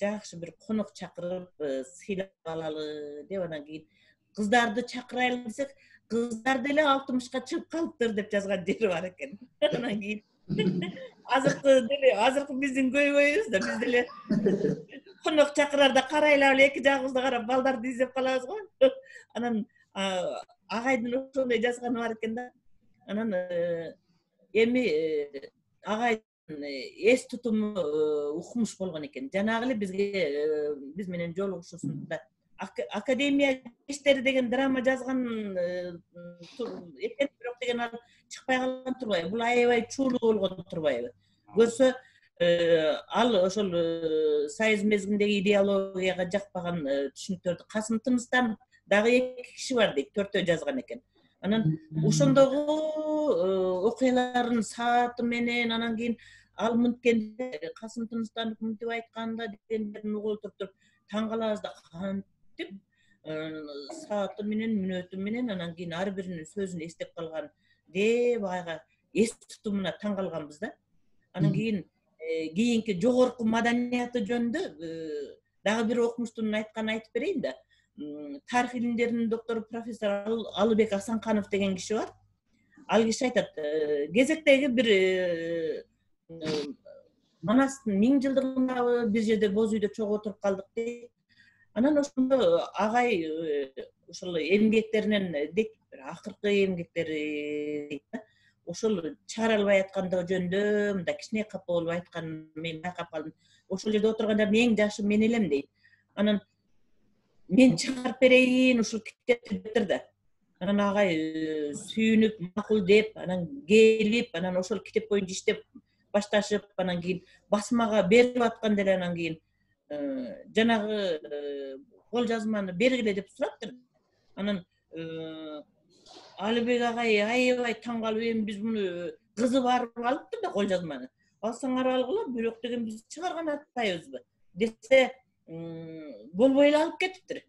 жакшы бир конок чакырып, сыйлап алалы деп, анан кийин кыздарды чакырайлы десек, кыздар деле 60-ка чыгып калыптыр деп жазган жери бар экен. Анан кийин азыркы биздин көйгөйүбүз да, биз деле конок чакырарда карайлап эле эки жагыбызды карап балдарды издеп калабыз го. Анан агайдын ошондой жазганы бар экен да. Анан эми агай эс тутуму укмуш болгон экен. Жанагы эле бизге биз менен жолугушуусунда академия иштери деген драма жазган экен, бирок деген ал чыкпай калган турбайбы? Бул аябай чуулуу болгон турбайбы? Көрсө ал ошол союз мезгилиндеги идеологияга жакпаган түшүнүктөрдү Касым Тыныстан дагы 2 киши бар дейт, 4төө жазган экен. Анан ошондогу окуялардын сааты менен анан кийин ал мынткенде Касым Тыныстан мынтип айтканда дегендерин угуп туруп таң калабыз да, кантип сааты менен мүнөтү менен анан кийин ар биринин сөзүн эстеп калган деп айга эс тутумуна таң калганбыз да. Анан кийинки жогорку маданияты жөнүндө дагы бир окумуштун айтканын айтып берейин да. Тарих илимдеринин доктору профессор Алыбек Асанканов деген киши бар. Ал киши айтат, кезектеги бир Манастын 1000 жылдыгында бир жерде боз үйдө чогуу отуруп калдык дейт. Анан ошондо агай ошол эмгектеринен дейт, акыркы эмгектери дейт да. Ошол чыгара албай аткандыгы жөнүндө мындай кичине капа болуп айткан, мен байкап калдым. Ошол жерде отургандардын эң жашы мен элем дейт. Анан мен чыгарып берейин ушул китепти деп да. Анан агай сүйүнүп, макул деп, анан келип, анан ошол китеп боюнча иштеп башташып, анан кийин басмага берип атканда эле анан кийин жанагы кол жазманы бергиле деп сураптыр. Анан Алыбек агай аябай таң калып, эми биз муну кызы барып алыптыр да кол жазманы. Алсаңар алгыла, бирок деген биз чыгарган атпайбызбы десе, болбой эле алып кетиптир.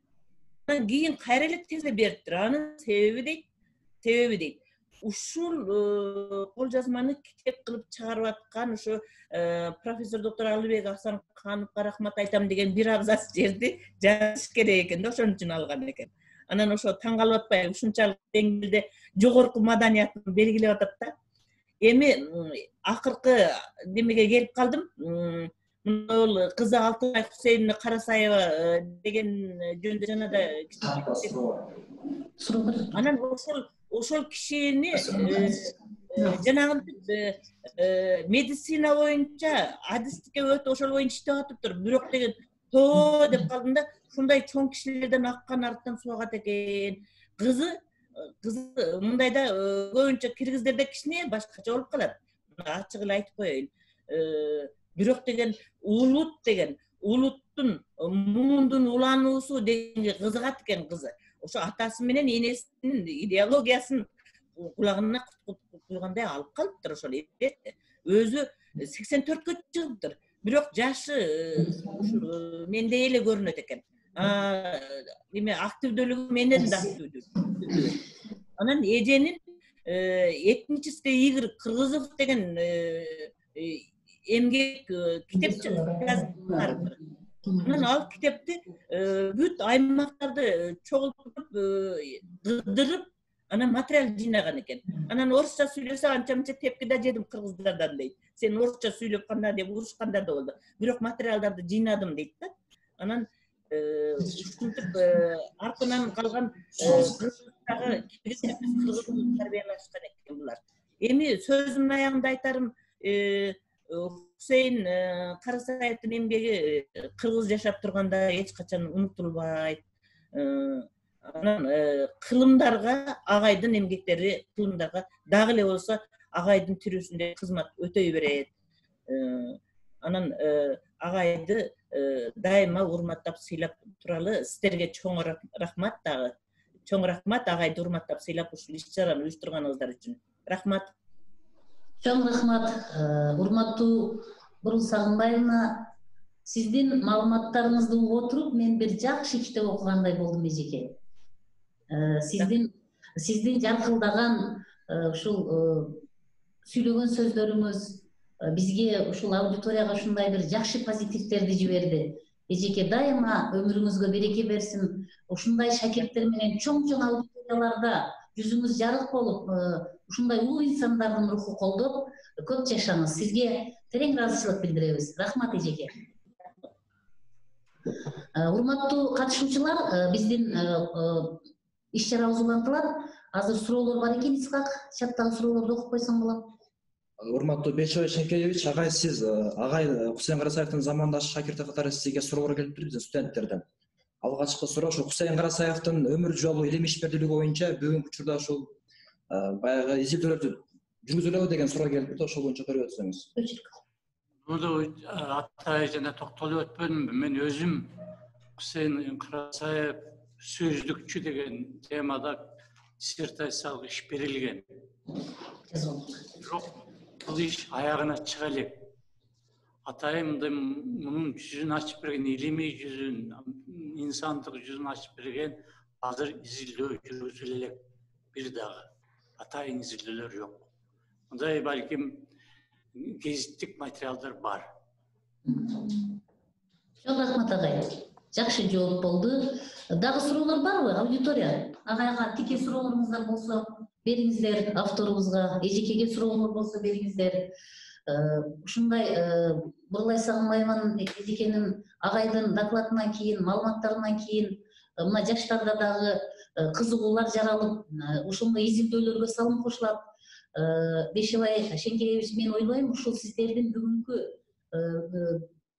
Анан кийин кайра эле тезде бериптир. Анын себеби дейт. Ушул кол жазманы китеп кылып чыгарып аткан ушу профессор доктор Алыбек Асанкановго рахмат айтам деген бир абзац жерди жазыш керек экен да, ошон үчүн алган экен. Анан ошо таң калып атпайбы, ушунчалык деңгээлде жогорку маданиятын белгилеп атат да. Эми акыркы демеге келип калдым. Мына кызы Алтынай Хусейновна Карасаева деген жөнүндө жана да анан ошол кишини жанагы медицина боюнча адистикке өтүп ошол боюнча иштеп атыптыр. Бирок деген тоо деп калдым да, ушундай чоң кишилерден аккан арттан суу агат экен. Кызы мындайда көбүнчө киргиздерде кичине башкача болуп калат. Ачык эле айтып коеюн. Бирок деген улуттун муңундун улануусу дегенге кызыгат экен кызы. Ошо атасы менен энесинин идеологиясын кулагына куйгандай алып калыптыр ошол. Өзү 84-кө чыгыптыр. Бирок жашы мендей эле көрүнөт экен. Эме активдүүлүгү менен да активдүү. Анан эженин этнический Игорь Кыргызов деген эмгек китеп жазып, анан ал китепти бүт аймактарды чогултуп, кыдырып, анан материал жыйнаган экен. Анан орусча сүйлөсө анча-мынча тепки да жедим кыргыздардан дейт. Сен орусча сүйлөп кандай деп урушкандар да болду. Бирок материалдарды жыйнадым дейт да. Анан ушинтип артынан калган кыргыздагы кыргыз тарбиялашкан экен булар. Эми сөзүмдүн аягында айтарым, Хусейин Карасаевдин эмгеги кыргыз жашап турганда эч качан унутулбайт. Анан кылымдарга агайдын эмгектери кылымдарга дагы эле болсо агайдын тирүүсүндө кызмат өтөй берет. Анан агайды дайыма урматтап сыйлап туралы сиздерге чоң рахмат дагы. Чоң рахмат агайды урматтап сыйлап ушул иш-чараны уюштурганыңыздар үчүн. Рахмат. Чоң рахмат, урматтуу Бурул Сагынбаевна. Сиздин маалыматтарыңызды угуп отуруп, мен бир жакшы китеп окугандай болдум эжеке. Сиздин жаркылдаган ушул сүйлөгөн сөздөрүңүз бизге ушул аудиторияга ушундай бир жакшы позитивтерди жиберди. Эжеке дайыма өмүрүңүзгө береке берсин. Ушундай шакирттер менен чоң-чоң аудиторияларда жүзүңүз жарык болуп, ушундай улуу инсандардын руху колдоп, көп жашаңыз. Сизге терең ыраазычылык билдиребиз. Рахмат эжеке. Урматтуу катышуучулар, биздин иш-чарабыз улантылат. Азыр суроолор бар экен, Исхак. Чаттагы суроолорду окуп койсоң болот. Урматтуу Бечебай Шенкеевич, агай сиз агай Кусейин Карасаевдин замандашы шакирти катары сизге суроолор келиптир биздин студенттерден. Алгачкы суроо ошо Кусейин Карасаевдин өмүр жолу, илим ишмердүүлүгү боюнча бүгүнкү учурда ушул баягы изилдөөлөрдү жүргүзүлөбү деген суроо келиптир. Ошол боюнча көрүп өтсөңүз. Bunu Atay jana toktolup ötmedim. Ben özüm Hüseyin Karasayev sözlükçü degen temada dissertasiyalık iş berilgen. Yok, bu iş ayağına çıkalık. Atayım da bunun yüzünü açıp bergen, ilimi yüzün, insanlık yüzünü açıp bergen, hazır izildiği жүргүзүлелек bir dağı. Atayın izildiler yok. Onday belki гезиттик материалдар бар. Çok рахмат агай. Жакшы жооп болду. Дагы суроолор барбы аудитория? Агайга тике суроолоруңуздар болсо бериңиздер, авторубузга, эжекеге суроолор болсо бериңиздер. Ушундай бурлай сагынбайман эжекенин агайдын докладынан кийин, маалыматтарынан кийин мына жаштарда дагы кызыгуулар жаралып, ошондой изилдөөлөргө салым кошулат. Бешебай Шенкеевич, мен ойлойм, ушул сиздердин бүгүнкү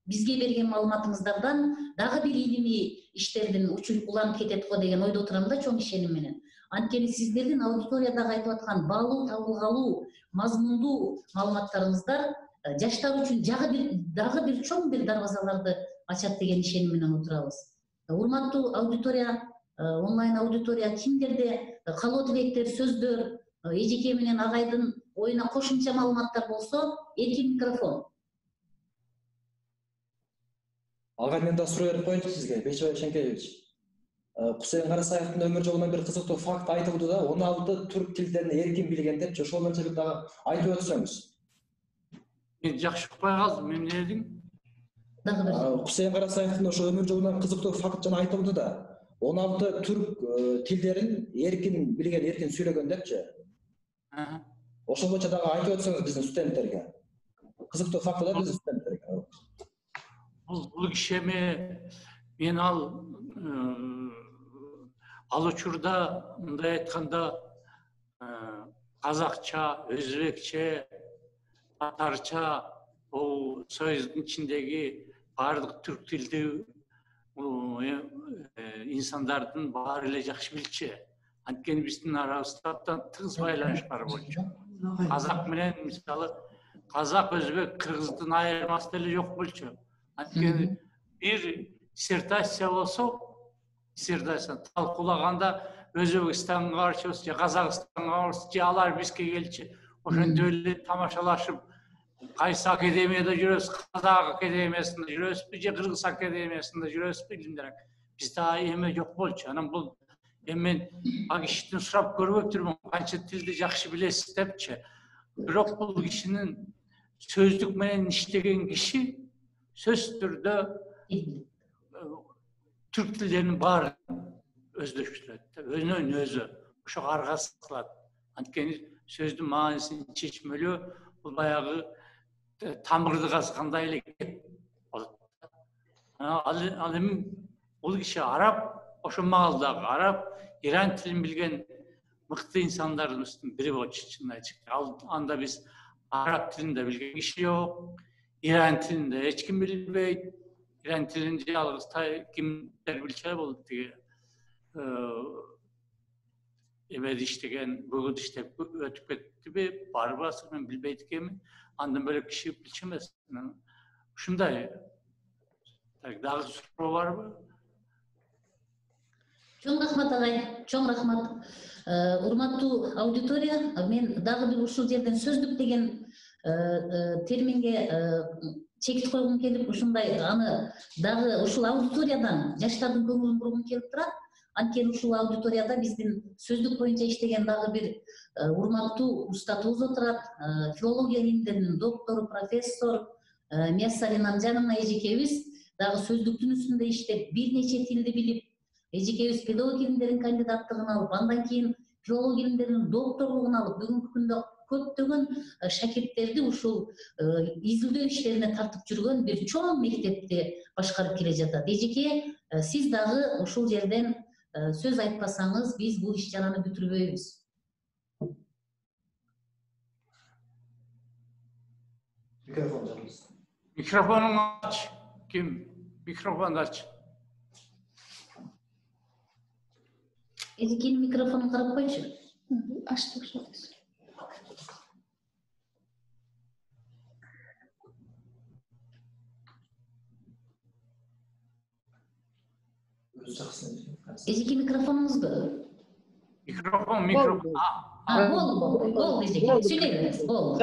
бизге берген маалыматыңыздардан дагы бир илимий иштердин учу уланып кетет го деген ойдо отурам да, чоң ишеним менен. Анткени сиздердин аудиторияда айтып аткан баалуу, табылгалуу, мазмундуу маалыматтарыңыздар жаштар үчүн дагы бир чоң бир дарбазаларды ачат деген ишеним менен отурабыз. Урматтуу аудитория, онлайн аудитория, кимдерде калоо тилектер, сөздөр, эжеке менен агайдын оюна кошумча маалыматтар болсо, эркин микрофон. Агай, мен да суроо берип коеюнчу сизге, Бечебай Шенкеевич. Кусейин Карасаевдин өмүр жолунан бир кызыктуу факт айтылды да, 16 түрк тилдерин эркин билген депчи, ошол боюнча бир дагы айтып өтсөңүз. Мен жакшы укпай калдым, эмне дедиң? Кусейин Карасаевдин ошо өмүр жолунан кызыктуу факт жана айтылды да, 16 түрк тилдерин эркин билген, эркин сүйлөгөн депчи. Ошол боюнча дагы айтып өтсөңүз биздин студенттерге. Кызыктуу факт да биздин студенттерге. Бул кишеме мен ал учурда мындай айтканда казакча, өзбекче, татарча, бул союздун ичиндеги баардык түрк тилдүү инсандардын баары эле жакшы билчү. Анткени биздин арабызда тыгыз байланыш бар болчу. Казак менен мисалы казак, өзбек, кыргыздын айырмасы деле жок болчу. Анткени бир диссертация болсо, диссертацияны талкуулаганда Өзбекстанга каршыбыз, же Казакстанга каршы, же алар бизге келчү. Ошентип эле тамашалашып, кайсы академияда жүрөбүз, Казак академиясында жүрөбүзбү, же Кыргыз академиясында жүрөбүзбү, илимдер. Бизде эме жок болчу. Анан бул мен ал кишиден сурап көрбөптүрмүн, канча тилди жакшы билесиз депчи. Бирок бул кишинин сөздүк менен иштеген киши сөзсүз түрдө түрк тилдеринин баарын өздөштүрөт, өзүнөн өзү ошого аргасыз кылат. Анткени сөздүн маанисин чечмелөө бул баягы тамырды казгандай эле кеп болот. Ал эми бул киши араб, ошо маалдагы араб, иран тилин билген мыкты инсандардын бири болчу, чынын айтышканда. Анда биз араб тилин да билген киши жок, иран тилин да эч ким билбейт. Иран тилин жалгыз кимдер билчү, бул тиги эмеде иштеген, бүгүн иштеп өтүп кеттиби, барбы, мен билбейт экенмин. Андан бөлөк киши билчү эмес. Ушундай дагы суроо барбы? Чоң рахмат агай, чоң рахмат. Урматтуу аудитория, мен дагы бир ушул жерден сөздүк деген терминге чекит койгум келип, ушундай аны дагы ушул аудиториядан жаштардын көңүлүн бургум келип турат. Анткени ушул аудиторияда биздин сөздүк боюнча иштеген дагы бир урматтуу устатыбыз отурат. Филология илимдеринин доктору, профессор Мияссалин Амжановна эжекебиз дагы сөздүктүн үстүндө иштеп, бир нече тилди билип, эжекебиз педагог илимдеринин кандидаттыгын алып, андан кийин филология илимдеринин докторлугун алып, бүгүнкү күндө көптөгөн шакирттерди ушул изилдөө иштерине тартып жүргөн бир чоң мектепти башкарып келе жатат. Эжеке, сиз дагы ушул жерден сөз айтпасаңыз, биз бул иш чараны бүтүрбөйбүз. Mikrofon çalınız. Mikrofonunu aç. Kim? Mikrofonu aç. Ezgi'nin mikrofonunu kırıp koyuşu. Açtık şu. Ezgi mikrofonunuzdu. Mikrofon. Bol Ezgi. Söyleyin. Bol.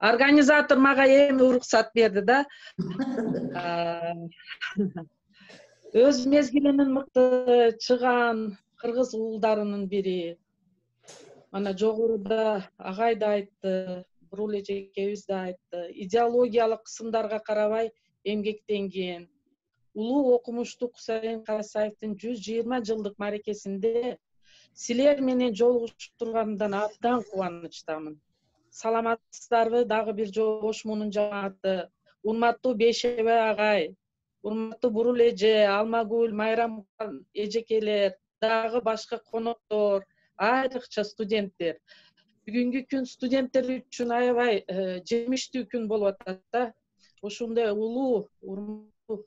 Organizator maga эми уруксат берди да. Өз мезгилинин мыкты чыган кыргыз уулдарынын бири. Mana жогоруда агай да айтты, Бурул эжекебиз да айтты. Идеологиялык кысымдарга карабай эмгектенген. Улуу окумуштуу Кусейин Карасаевдин 120 жылдык марекесинде силер менен жолугушуп турганымдан абдан кубанычтамын. Саламатсыздарбы? Дагы бир жолу Ош Муунун жамааты, урматтуу Бейшебай агай, урматтуу Бурул эже, Алмагүл, Майрамкан эжекелер, дагы башка коноктор, айрыкча студенттер. Бүгүнкү күн студенттер үчүн аябай жемиштүү күн болуп атат да. Ошондой улуу урматтуу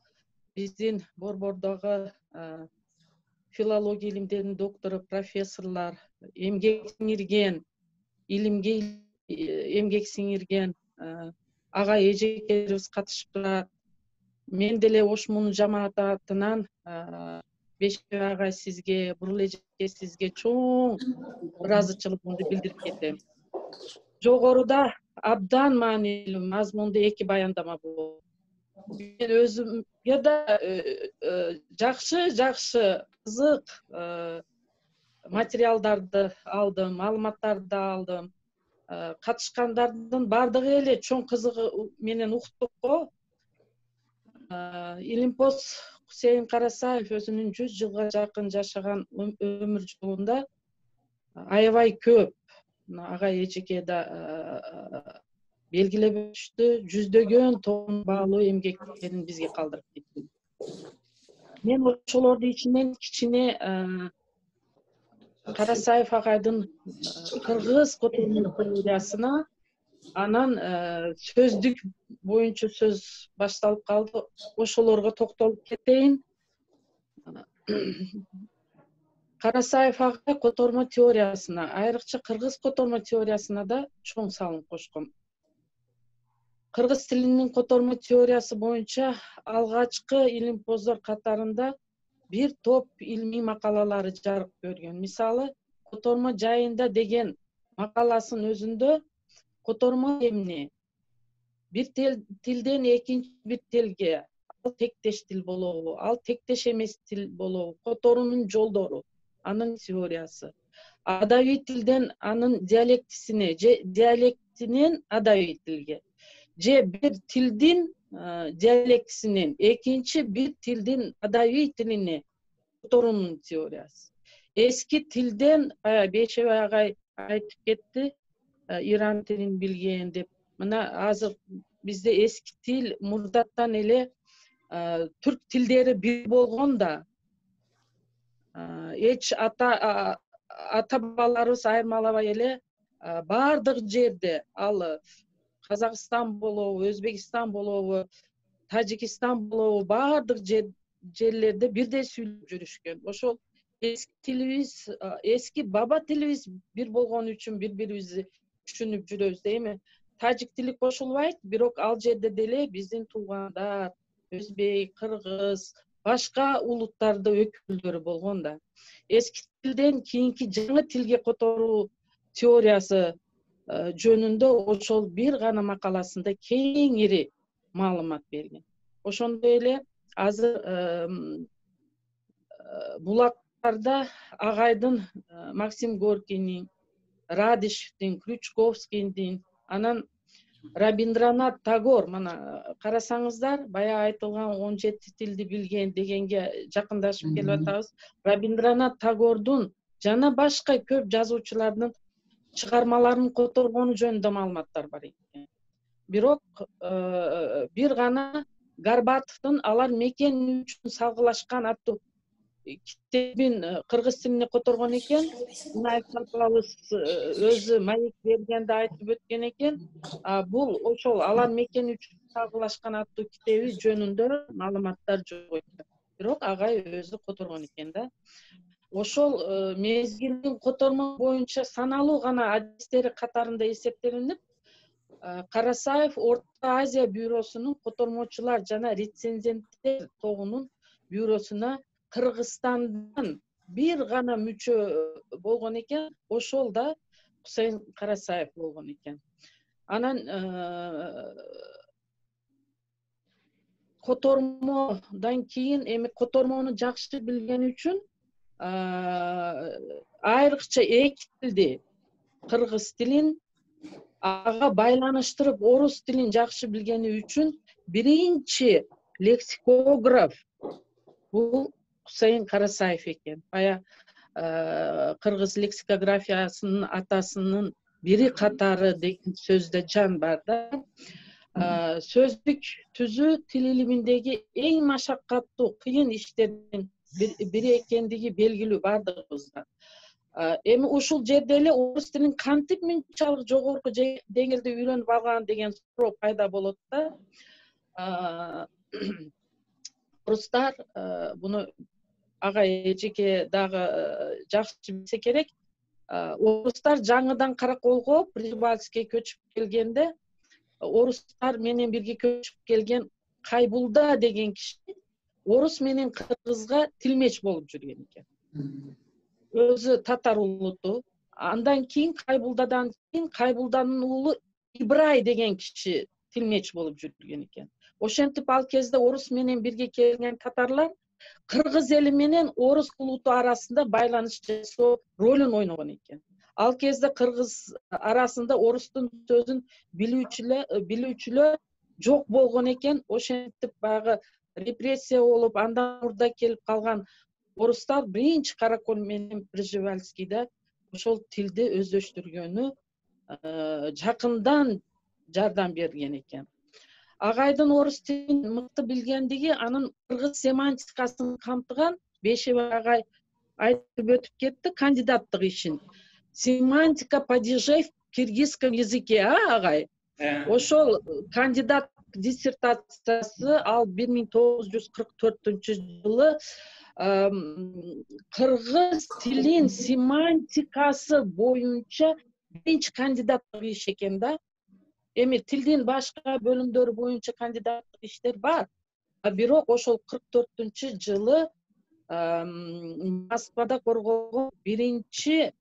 биздин Борбордогу филология илимдеринин доктору, профессорлор, эмгек сиңирген, илимге эмгек сиңирген агай эжекелерибиз катышып турат. Мен деле Ош Муунун жамааты атынан Бейшебай агай сизге, Бурул эжеке сизге чоң ыраазычылыгымды билдирип кетем. Жогоруда абдан маанилүү, мазмундуу эки баяндама болду. Мен өзүмгө да жакшы кызык материалдарды алдым, маалыматтарды алдым. Катышкандардын бардыгы эле чоң кызыгы менен уктук го. Илимпоз Кусейин Карасаев өзүнүн 100 жылга жакын жашаган өмүр жолунда аябай көп агай эжеке да белгилеп өтүштү, жүздөгөн тонн баалуу эмгектерин бизге калтырып кетти. Мен ошолордун ичинен кичине Карасаев агайдын кыргыз котормо теориясына, анан сөздүк боюнча сөз башталып калды. Ошолорго токтолуп кетейин. Карасаев агай котормо теориясына, айрыкча кыргыз котормо теориясына да чоң салым кошкон. Кыргыз тилинин котормо теориясы боюнча алгачкы илимпоздор катарында бир топ илмий макалалары жарык көргөн. Мисалы, котормо жайында деген макаласын өзүндө котормо эмне? Бир тилден экинчи бир тилге ал тектеш тил болобу, ал тектеш эмес тил болобу, которунун жолдору, анын теориясы. Адабий тилден анын диалектисине, же диалектинен адабий тилге, же бир тилдин диалектисинен экинчи бир тилдин адабий тилине которунун теориясы. Эски тилден Бейшебай агай айтып кетти, иран тилин билген деп. Мына азыр бизде эски тил мурдаттан эле түрк тилдери бир болгон да, эч ата бабаларыбыз айырмалабай эле бардык жерде, ал Казакстан болобу, Өзбекстан болобу, Тажикстан болобу, бардык жерлерде бирдей сүйлөп жүрүшкөн. Ошол эски тилибиз, эски баба тилибиз бир болгон үчүн бири-бирибизди түшүнүп жүрөбүз дейми? Тажик тили кошулбайт, бирок ал жерде деле биздин туугандар, өзбек, кыргыз, башка улуттарды өкүлдөрү болгон да. Эски тилден кийинки жаңы тилге которуу теориясы жөнүндө ошол бир гана макаласында кеңири маалымат берген. Ошондой эле азыр булактарда агайдын Максим Горкийдин, Радишевдин, Крючковскийдин, анан Рабиндранат Тагор, мына карасаңыздар, бая айтылган 17 тилди билген дегенге жакындашып келип атабыз. Рабиндранат Тагордун жана башка көп жазуучулардын чыгармаларын которгону жөнүндө маалыматтар бар экен. Бирок бир гана Горбатовдун алар мекен үчүн салгылашкан аттуу китебин кыргыз тилине которгон экен. Айсапабыз өзү маек бергенде айтып өткөн экен. Бул ошол алан мекен үчүн сагылашкан аттуу китеби жөнүндө маалыматтар жок экен. Бирок агай өзү которгон экен да. Ошол мезгилдин котормо боюнча саналуу гана адистери катарында эсептелинип, Карасаев Орто Азия бюросунун котормочулар жана рецензенттер тобунун бюросуна Кыргызстандан бир гана мүчө болгон экен, ошол да Кусейин Карасаев болгон экен. Анан котормодон кийин эми котормону жакшы билгени үчүн айрыкча эки тилди, кыргыз тилин ага байланыштырып орус тилин жакшы билгени үчүн биринчи лексикограф бул Кусейин Карасаев экен. Бая кыргыз лексикографиясынын атасынын бири катары деген сөздө жан бар да. Сөздүк түзүү тил илиминдеги эң машаккаттуу кыйын иштердин бири экендиги белгилүү бардыгыбызга. Эми ушул жерде эле орус тилин кантип мынчалык жогорку деңгээлде үйрөнүп алган деген суроо пайда болот да. Орустар буну агай эжеке дагы жакшы билсе керек. Орустар жаңыдан Караколго, Прижибальскке көчүп келгенде, орустар менен бирге көчүп келген Кайбулда деген киши орус менен кыргызга тилмеч болуп жүргөн экен. Өзү татар улуту. Андан кийин Кайбулдадан кийин Кайбулданын уулу Ибрай деген киши тилмеч болуп жүргөн экен. Ошентип ал кезде орус менен бирге келген татарлар кыргыз эли менен орус улуту арасында байланыш жасоо ролун ойногон экен. Ал кезде кыргыз арасында орустун сөзүн билүүчүлөр жок болгон экен. Ошентип багы репрессия болуп, андан мурда келип калган орустар биринчи Каракол менен Прижибальскийде ошол тилди өздөштүргөнү жакындан жардам берген экен. Агайдын орус тилин мыкты билгендиги анын кыргыз семантикасын камтыган Бешева агай айтып өтүп кетти кандидаттык ишин. Семантика падежей в киргизском языке, агай? Ошол кандидат диссертациясы ал 1944-жылы кыргыз тилин семантикасы боюнча биринчи кандидаттык иш экен да. Эми тилдин башка бөлүмдөрү боюнча кандидаттык иштер бар. Бирок ошол 44-жылы Москвада корголгон биринчи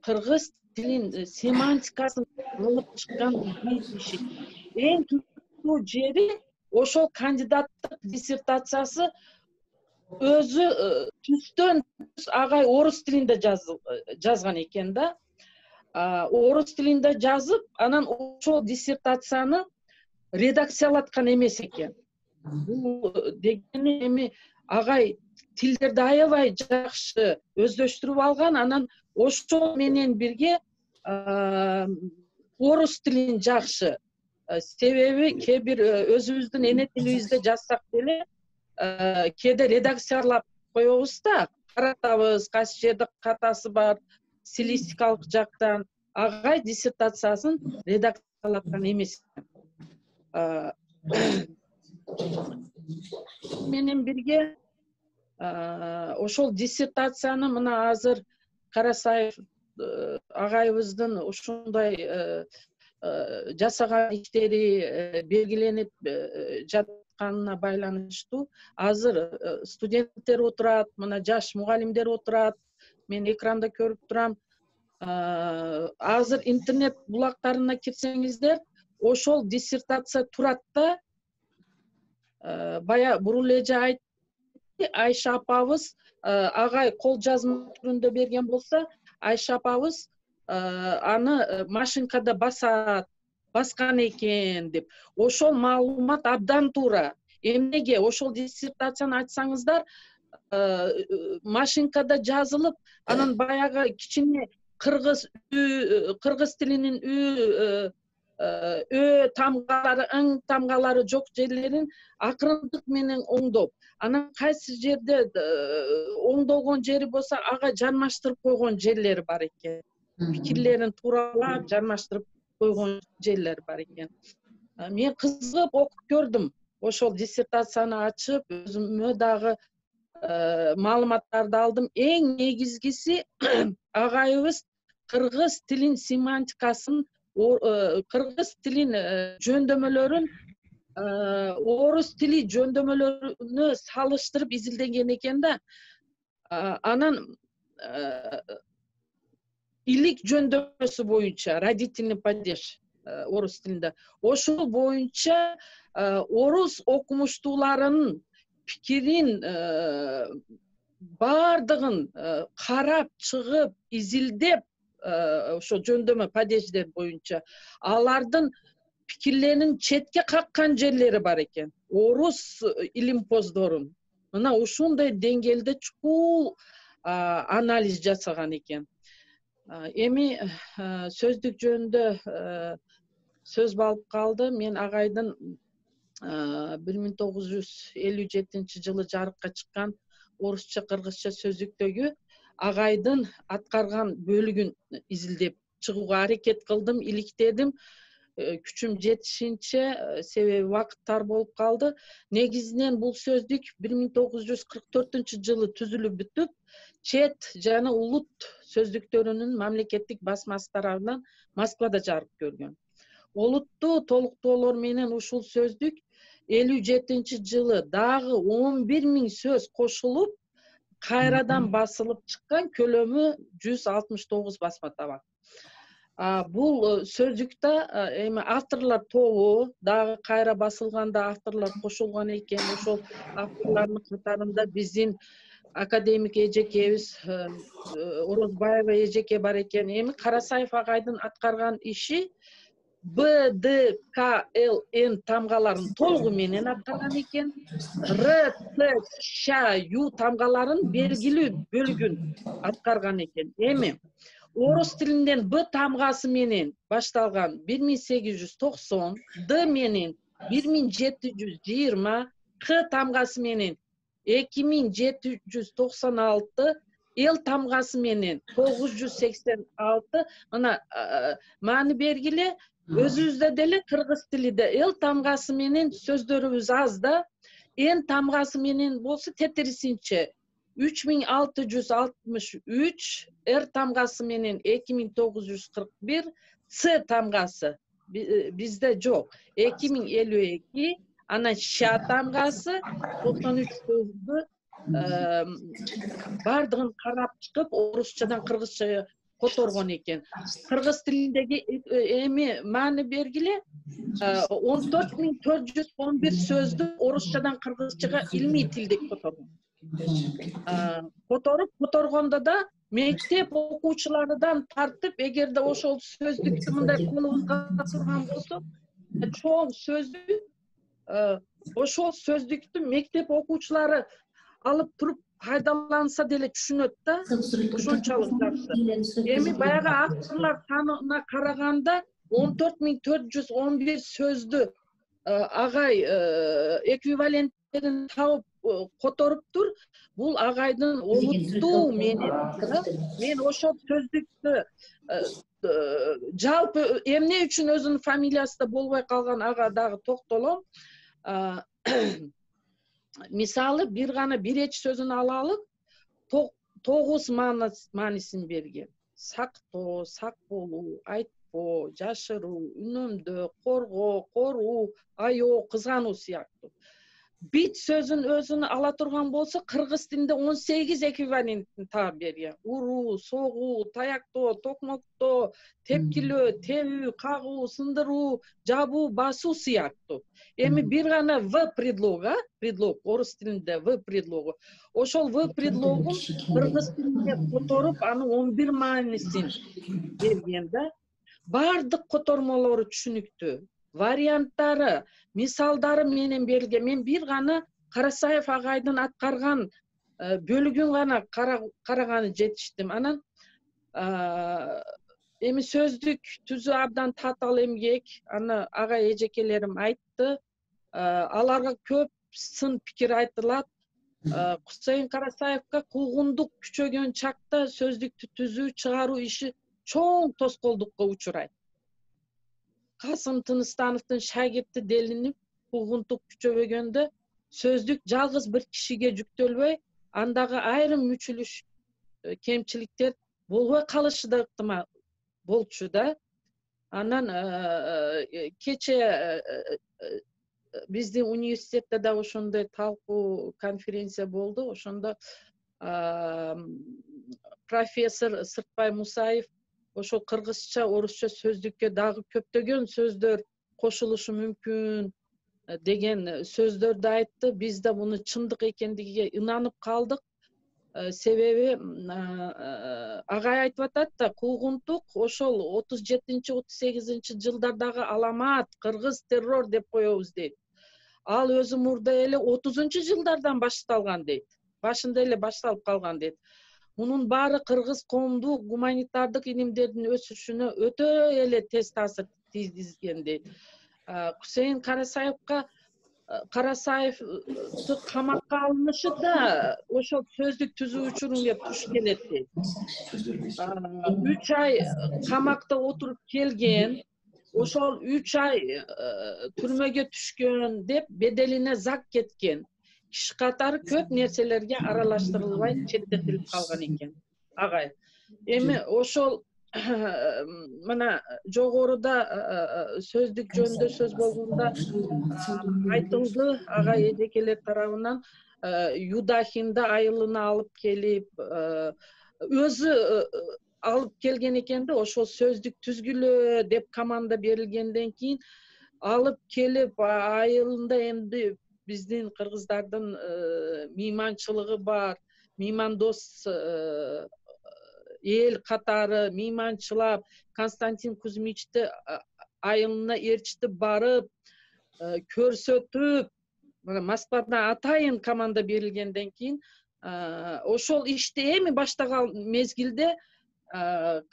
кыргыз тилин семантикасын алып чыккан иш. Эң түптүү жери ошол кандидаттык диссертациясы өзү түстөн агай орус тилинде жазган экен да. Орус тилинде жазып, анан ошол диссертацияны редакциялаткан эмес экен. Бул дегени эми агай тилдерди аябай жакшы өздөштүрүп алган, анан ошол менен бирге орус тилин жакшы. Себеби кээ бир өзүбүздүн эне тилибизде жазсак деле кээде редакциялап коебуз да, каратабыз, кайсы жерде катасы бар, стилистикалык жактан. Агай диссертациясын редакциялаткан эмес. Менен бирге ошол диссертацияны мына азыр Карасаев агайыбыздын ушундай жасаган иштери белгиленип жатканына байланыштуу азыр студенттер отурат, мына жаш мугалимдер отурат, мен экранда көрүп турам. Азыр интернет булактарына кирсеңиздер, ошол диссертация турат да. Бая бурул эже айтты, Айша апабыз агай кол жазма түрүндө берген болсо, Айша апабыз аны машинкада баскан экен деп. Ошол маалымат абдан туура. Эмнеге ошол диссертацияны айтсаңыздар, машинкада жазылып, анан баягы кичине кыргыз тилинин тамгалары, ың тамгалары жок жерлерин акырындык менен оңдоп, анан кайсы жерде оңдолгон жери болсо ага жармаштырып койгон жерлери бар экен. Пикирлерин тууралап жармаштырып койгон жерлери бар экен. Мен кызыгып окуп көрдүм. Ошол диссертацияны ачып, өзүмө дагы маалыматтарды алдым. Эң негизгиси агайыбыз кыргыз тилин семантикасын, кыргыз тилин жөндөмөлөрүн орус тили жөндөмөлөрүнө салыштырып изилдеген экен да. Анан илик жөндөмөсү боюнча родительный падеж орус тилинде. Ошол боюнча орус окумуштууларынын пикирин бардыгын карап чыгып, изилдеп, ошо жөндөмө падеждер боюнча алардын пикирлерин четке каккан жерлери бар экен. Орус илимпоздорун мына ушундай деңгээлде чукул анализ жасаган экен. Эми сөздүк жөнүндө сөз болуп калды. Мен агайдын 1957 жылы жарыкка чыккан орусча кыргызча сөздүктөгү агайдын аткарган бөлүгүн изилдеп чыгууга аракет кылдым, иликтедим. Күчүм жетишинче, себеби убакыт тар болуп калды. Негизинен бул сөздүк 1944 жылы түзүлүп бүтүп, чет жана улут сөздүктөрүнүн мамлекеттик басмасы тарабынан Москвада жарык көргөн. Олуттуу толуктоолор менен ушул сөздүк 57 жылы дагы 11.000 сөз кошулуп, кайрадан басылып чыккан, көлөмү 169 басма табак. Бул сөздүктө эми авторлор тобу дагы кайра басылганда авторлор кошулган экен. Ошол авторлордун катарында биздин академик эжекебиз Орозбаева эжеке бар экен. Эми Карасаев агайдын аткарган иши БДКЛН тамгаларын толугу менен аткарган экен. Р, Т, Ш, Ю тамгаларын белгилүү бөлүгүн аткарган экен. Эми орус тилинден Б тамгасы менен башталган 1890, Д менен 1720, К тамгасы менен 2796, Л тамгасы менен 986. Мына маани бергиле, өзүбүздө деле кыргыз тилинде Л тамгасы менен сөздөрүбүз аз да, Н тамгасы менен болсо тетирисинче 3663, Р тамгасы менен 2941, С тамгасы бизде жок 2052, анан Ш тамгасы 93 сөздү бардыгын карап чыгып, орусчадан кыргызчага которгон экен. Кыргыз тилиндеги эми маани бергиле 14411 сөздү орусчадан кыргызчага илмий тилде которгон. Которгондо да мектеп окуучуларынан тартып, эгерде ошол сөздүктү мындай колубузга турган болсо, чоң сөздүк, ошол сөздүктү мектеп окуучулары алып туруп пайдаланса деле түшүнөт да, ушунчалык жакшы. Эми баягы авторлор санына караганда 14411 сөздү агай эквиваленттерин табып которуптур. Бул агайдын олуттуу менен. Мен ошол сөздүктү жалпы эмне үчүн өзүнүн фамилиясында болбой калган ага дагы токтолом. Мисалы, бир гана биреч сөзүн алалы, 9 маанисин берген. Сактоо, сак болуу, айтпоо, жашыруу, үнөмдөө, коргоо, коруу, аёо, кызгануу сыяктуу. Бит сөзүн өзүн ала турган болсо, кыргыз тилинде 18 эквивалентин таап берген. Уруу, согуу, таяктоо, токмоктоо, тепкилөө, тебүү, кагуу, сындыруу, жабуу, басуу сыяктуу. Эми бир гана В предлог, орус тилинде В предлогу. Ошол В предлогун кыргыз тилинде которуп, анын 11 маанисин берген да. Бардык котормолору түшүнүктүү. Варианттары, мисалдары менен берилген. Мен бир гана Карасаев агайдын аткарган бөлүгүн гана караганы жетиштим. Анан Эми сөздүк түзүү абдан татаал эмгек. Аны ага эжекелерим айтты. Аларга көп сын пикир айтылат. Кусейин Карасаевка куугундук күчөгөн чакта сөздүктү түзүү чыгаруу иши чоң тоскоолдукка учурайт. Касым Тыныстановдун шагирти делинип, куугундук күчөбөгөндө сөздүк жалгыз бир кишиге жүктөлбөй, андагы айрым мүчүлүш кемчиликтер болбой калышы да ыктымал болчу да. Анан кече биздин университетте да ошондой талкуу конференция болду. Ошондо профессор Сыртбай Мусаев ошол кыргызча, орусча сөздүккө дагы көптөгөн сөздөр кошулушу мүмкүн деген сөздөрдү айтты. Биз да муну чындык экендигине ынанып калдык. Себеби агай айтып атат да, куугунтук ошол 37-38 жылдардагы аламат, кыргыз террор деп коебуз дейт. Ал өзү мурда эле 30-жылдардан башталган дейт. Башында эле башталып калган дейт. Мунун баары кыргыз коомдук гуманитардык илимдердин өсүшүнө өтө эле тез таасир тийгизген дейт. Кусейин Карасаевды камакка алынышы да ошол сөздүк түзүү учурунга туш келет дейт. 3 ай камакта отуруп келген, ошол 3 ай түрмөгө түшкөн деп беделине зак кеткен. Киши катары көп нерселерге аралаштырылбай четтетилип калган экен. Агай. Эми ошол мына жогоруда сөздүк жөнүндө сөз болгондо айтылды агай эжекелер тарабынан. Юдахинда айылына алып келип, өзү алып келген экен да, ошол сөздүк түзгүлө деп команда берилгенден кийин алып келип айылында эмди биздин кыргыздардын мыйманчылыгы бар, мыймандос эл катары мыйманчылап Константин Кузьмичти айылына ээрчитип барып, көрсөтүп, Москвадан атайын команда берилгенден кийин ошол ишти эми баштаган мезгилде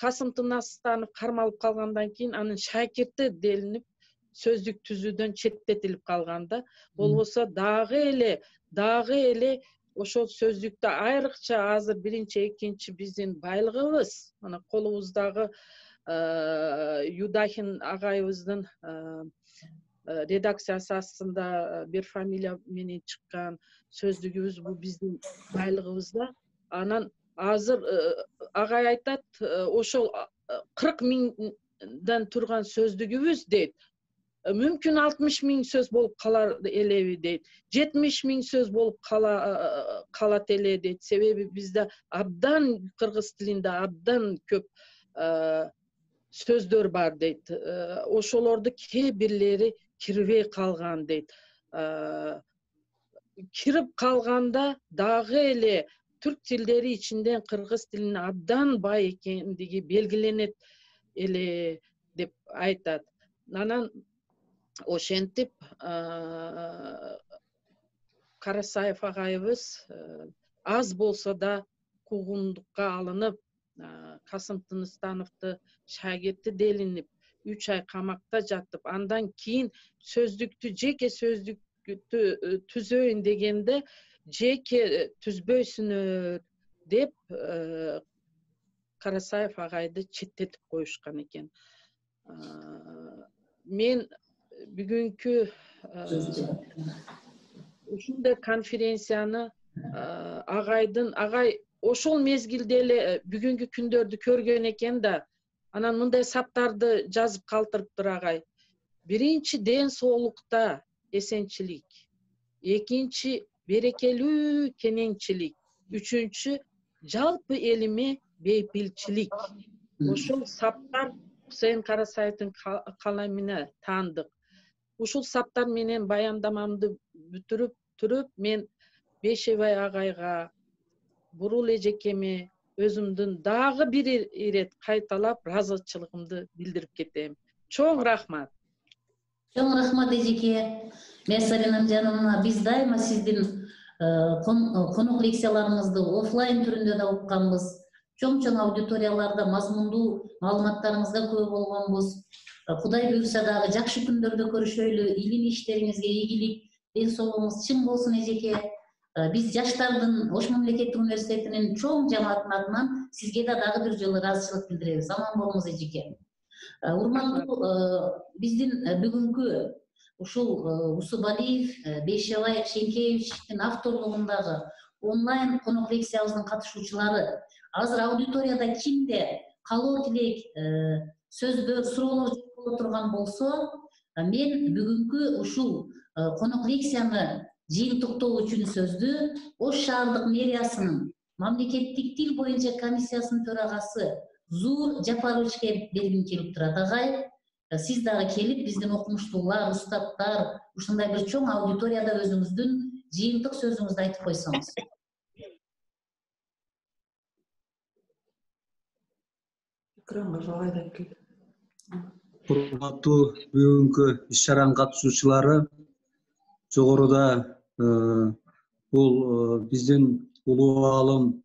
Касым Тыныстанов кармалып калгандан кийин анын шакирти делинип сөздүк түзүүдөн четтетилип калган да. Болбосо дагы эле ошол сөздүктө айрыкча азыр биринчи, экинчи биздин байлыгыбыз, мына колубуздагы Юдахин агайыбыздын редакциясы астында бир фамилия менен чыккан сөздүгүбүз, бул биздин байлыгыбыз да. Анан азыр агай айтат, ошол 40 миңден турган сөздүгүбүз дейт. Мүмкүн 60 миң сөз болуп калар элеби дейт. 70 миң сөз болуп калат эле дейт. Себеби бизде абдан кыргыз тилинде абдан көп сөздөр бар дейт. Ошолорду кээ бирлери кирбей калган дейт. Кирип калганда дагы эле түрк тилдери ичинде кыргыз тилинин абдан бай экендиги белгиленет эле деп айтат. Анан ошентип Карасаев агайыбыз аз болсо да куугундукка алынып, Касым Тыныстановду шагирти делинип 3 ай камакта жатып, андан кийин жеке сөздүктү түзөйүн дегенде жеке түзбөйсүнөр деп Карасаев агайды четтетип коюшкан экен. Мен бүгүнкү ушундай конференцияны агай ошол мезгилде эле бүгүнкү күндөрдү көргөн экен да, анан мындай саптарды жазып калтырыптыр агай. Биринчи ден соолукта эсенчилик, экинчи берекелүү кенеңчилик, үчүнчү жалпы элиме бейпилчилик. Ошол саптар Кусейин Карасаевдин каламине таандык. Ушул саптар менен баяндамамды бүтүрүп, мен Бейшебай агайга, Бурул эжекеме өзүмдүн дагы бир ирет кайталап ыраазычылыгымды билдирип кетем. Чоң рахмат. Чоң рахмат эжеке. Месаринам жанымна, биз дайыма сиздин конок лекцияларыңызды офлайн түрүндө да укканбыз. чоң аудиторияларда мазмундуу маалыматтарыңызга күбө болгонбуз. Кудай буйрса дагы жакшы күндөрдө көрүшөлү. Илимий иштериңизге ийгилик, ден соолугуңуз чың болсун эжеке. Биз жаштардын Ош мамлекеттик университетинин чоң жамаатынын атынан сизге да дагы бир жолу ыраазычылык билдиребиз. Аман болуңуз эжеке. Урматтуу биздин бүгүнкү ушул Усубалиев, Бейшебай Шенкеевичтин авторлугундагы онлайн конок лекциябыздын катышуучулары азыр аудиторияда кимде каалоо тилек сөздөр, суроолор жок боло турган болсо, мен бүгүнкү ушул конок лекцияны жыйынтыктоо үчүн сөздү Ош шаардык мэриясынын мамлекеттик тил боюнча комиссиясынын төрагасы Зуур Жапаровичке бергим келип турат. Агай, сиз дагы келип биздин окумуштуулар, устаттар ушундай бир чоң аудиторияда өзүңүздүн жыйынтык сөзүңүздү айтып койсоңуз. Урматтуу бүгүнкү иш-чаранын катышуучулары, жогоруда бул биздин улуу аалым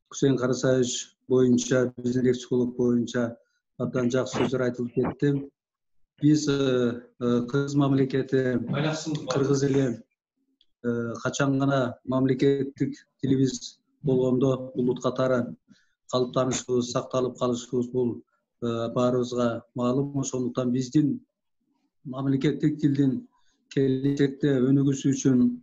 Кусейин Карасаевич боюнча, биздин лексиколог боюнча абдан жакшы сөздөр айтылып кетти. Биз Кыргыз мамлекети, кыргыз эли качан гана мамлекеттик тилибиз болгондо улут катары калыптанышыбыз, сакталып калышыбыз бул баарыбызга маалым. Ошондуктан биздин мамлекеттик тилдин келечекте өнүгүшү үчүн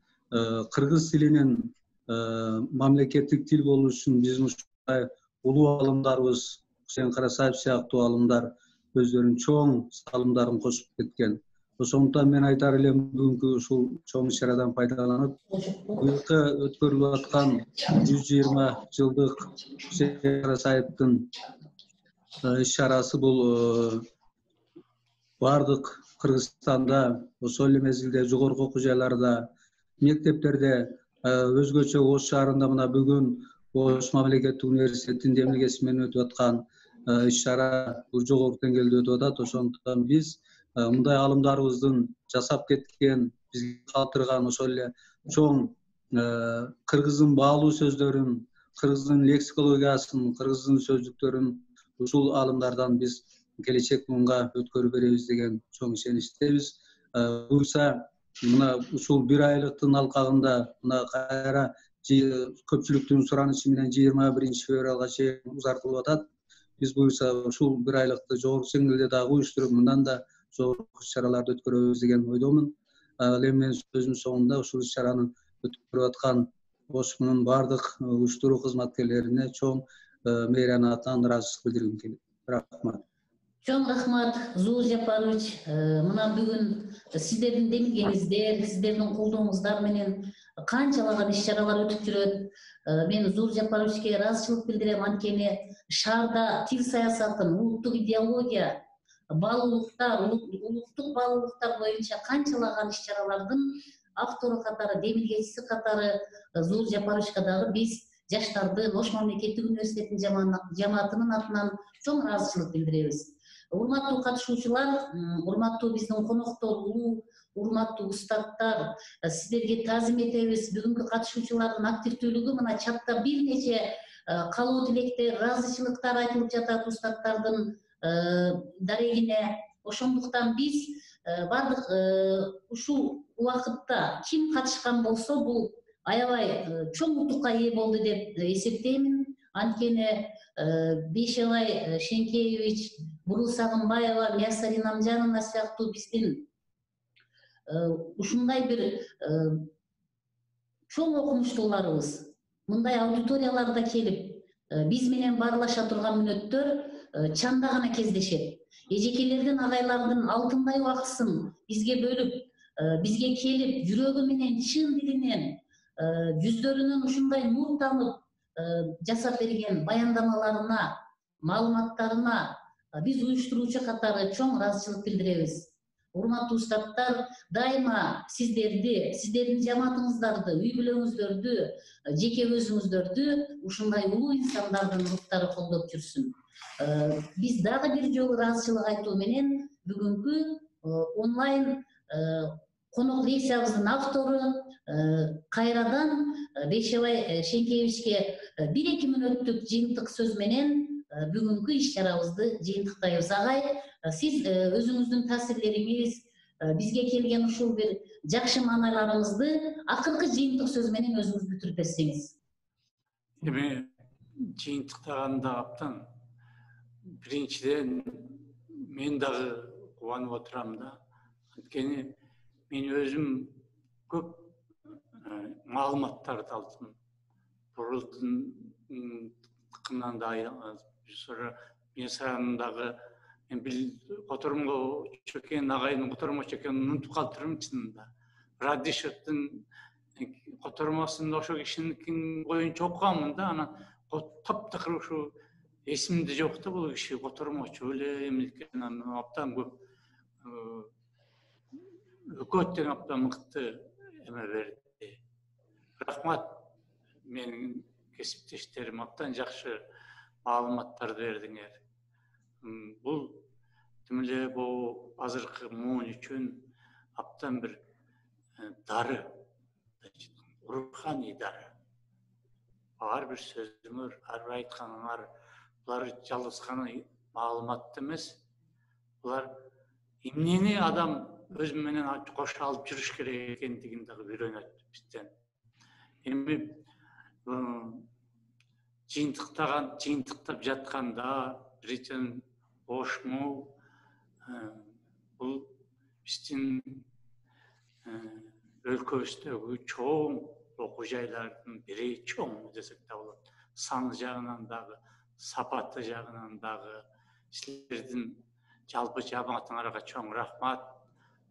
кыргыз тилинин мамлекеттик тил болушу үчүн биздин ушундай улуу аалымдарыбыз, Кусейин Карасаев сыяктуу аалымдар өздөрүнүн чоң салымдарын кошуп кеткен. Ошондуктан мен айтар элем, бүгүнкү ушул чоң иш-чарадан пайдаланып, быйылкы өткөрүлүп аткан 120 жылдык Кусейин Карасаевдин иш-чарасы бул бардык Кыргызстанда, ошол эле мезгилде жогорку окуу жайларда, мектептерде, өзгөчө Ош шаарында мына бүгүн Ош мамлекеттик университетинин демилгеси менен өтүп аткан иш-чара бул жогорку деңгээлде өтүп атат. Ошондуктан биз мындай аалымдарыбыздын жасап кеткен, бизге калтырган ошол эле чоң кыргыздын баалуу сөздөрүн, кыргыздын лексикологиясын, кыргыздын сөздүктөрүн ушул аалымдардан биз келечек муунга өткөрүп беребиз деген чоң ишеничтебиз. Буюрса мына ушул бир айлыктын алкагында мына кайра көпчүлүктүн суранычы менен 21 февралга чейин узартылып атат. Биз буюрса ушул бир айлыкты жогорку деңгээлде дагы уюштуруп, мындан да жогорку иш-чараларды өткөрөбүз деген ойдомун. Ал эми мен сөзүмдүн соңунда ушул иш-чараны өткөрүп аткан Ошмунун бардык уюштуруу кызматкерлерине чоң мэриянын атынан ыраазычылык билдиргим келет. Рахмат. Чоң рахмат, Зуур Жапарович. Мына бүгүн сиздердин демилгеңиздер, сиздердин колдооңуздар менен канчалаган иш-чаралар өтүп жүрөт. Мен Зуур Жапаровичке ыраазычылык билдирем, анткени шаарда тил саясатын, улуттук идеология, баалуулуктар, улуттук баалуулуктар боюнча канчалаган иш-чаралардын автору катары, демилгечиси катары Зуур Жапаровичке дагы биз жаштардын Ош мамлекеттик университетинин жамаатынын атынан чоң ыраазычылык билдиребиз. Урматтуу катышуучулар, урматтуу биздин коноктор, урматтуу устаттар, сиздерге таазим этебиз. Бүгүнкү катышуучулардын активдүүлүгү мына чатта бир нече каалоо тилектер, ыраазычылыктар айтылып жатат устаттардын дарегине. Ошондуктан биз бардык ушул убакытта ким катышкан болсо, бул аябай чоң утукка ээ болду деп эсептеймин. Анткени Бейшебай Шенкеевич, Бурул Сагынбаева, Миясарин Амжановна сыяктуу биздин ушундай бир чоң окумуштууларыбыз мындай аудиторияларда келип биз менен баарлаша турган мүнөттөр чанда гана кездешет. Эжекелердин, агайлардын алтындай убактысын бизге бөлүп, бизге келип, жүрөгү менен, чын дилинен, жүздөрүнөн ушундай нур тамып жасап берген баяндамаларына, маалыматтарына биз уюштуруучу катары чоң ыраазычылык билдиребиз. Урматтуу устаттар, дайыма сиздерди, сиздердин жамаатыңыздарды, үй бүлөңүздөрдү, жеке өзүңүздөрдү ушундай улуу инсандардын руктары колдоп жүрсүн. Биз дагы бир жолу ыраазычылык айтуу менен бүгүнкү онлайн конок лекциябыздын автору кайрадан Бейшебай Шенкеевичке 1-2 мүнөттүк жыйынтык сөз менен бүгүнкү иш чарабызды жыйынтыктайбыз. Агай, сиз өзүңүздүн таасирлериңиз, бизге келген ушул бир жакшы маанайларыңызды акыркы жыйынтык сөз менен өзүңүз бүтүрүп берсеңиз. Эми жыйынтыктаганда аптан биринчиден мен дагы кубанып отурам да. Анткени мен өзүм көп маалыматтарды алдым. Бурултунан да мен сагындагы мен которумго чөкен агайдын которума чөкенин унутуп калыптырмын чынында. Радишевдин котормасында ошо кишинин боюнча окуганмын да, анан таптакыр ушу эсимде жок да, бул киши котормочу эле эмилкен, анан абдан көп өкөттөн абдан мыкты эме берди. Рахмат, менин кесиптештерим абдан жакшы маалыматтарды бердиңер. Бул тим эле бул азыркы муун үчүн абдан бир дары, руханий дары. Ар бир сөзүңөр, ар бир айтканыңар, булар жалгыз гана маалымат эмес. Булар эмнени адам өзү менен кошо алып жүрүш керек экендигин дагы үйрөнөт бизден. Эми жыйынтыктап жатканда биринчиден ошму бул биздин өлкөбүздөгү чоң окуу жайлардын бири, чоң десек да болот. Саны жагынан дагы, сапаты жагынан дагы силердин жалпы жамаатыңарга чоң рахмат.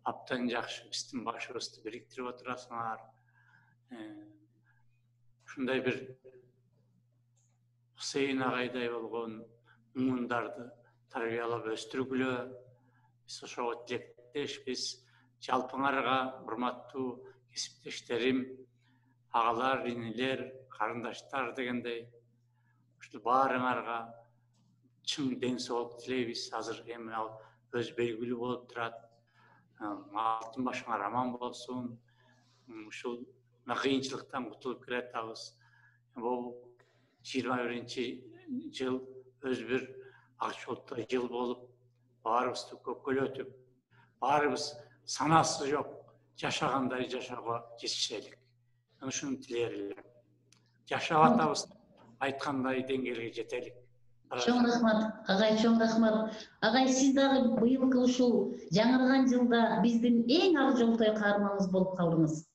Абдан жакшы биздин башыбызды бириктирип отурасыңар. Ушундай бир Хусейин агайдай болгон муундарды тарбиялап өстүргүлө. Биз ошого тилектешпиз. Жалпыңарга, урматтуу кесиптештерим, агалар, инилер, карындаштар дегендей, ушул баарыңарга чың ден соолук тилейбиз. Азыр эми ал өз белгилүү болуп турат. Алтын башыңар аман болсун. Ушул кыйынчылыктан кутулуп келатабыз. Бул 21-жыл өз бир ак жолдо жыл болуп, баарыбызды көккөлөтүп, баарыбыз санасы жок жашагандай жашоого жетишелик. Ушуну тилер элем. Жашап атабыз, айткандай деңгээлге жетелик. Чоң рахмат, агай, чоң рахмат. Агай, сиз дагы быйылкы ушул жаңырган жылда биздин эң ак жолтой каарманыбыз болуп калдыңыз.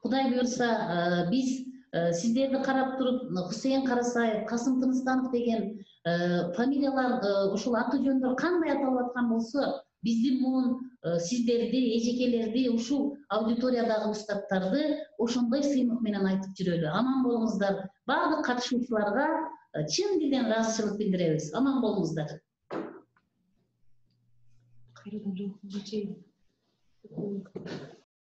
Кудай буйрса, биз сиздерди карап туруп, Хусейин Карасаев, Касым Тыныстанов деген фамилиялар, ушул аты жөндөр кандай аталып аткан болсо, биздин муун сиздерди, эжекелерди, ушул аудиториядагы устаттарды ошондой сыймык менен айтып жүрөлү. Аман болуңуздар. Баардык катышуучуларга чын дилден ыраазычылык билдиребиз. Аман болуңуздар. Кайрадан жолугушканга чейин.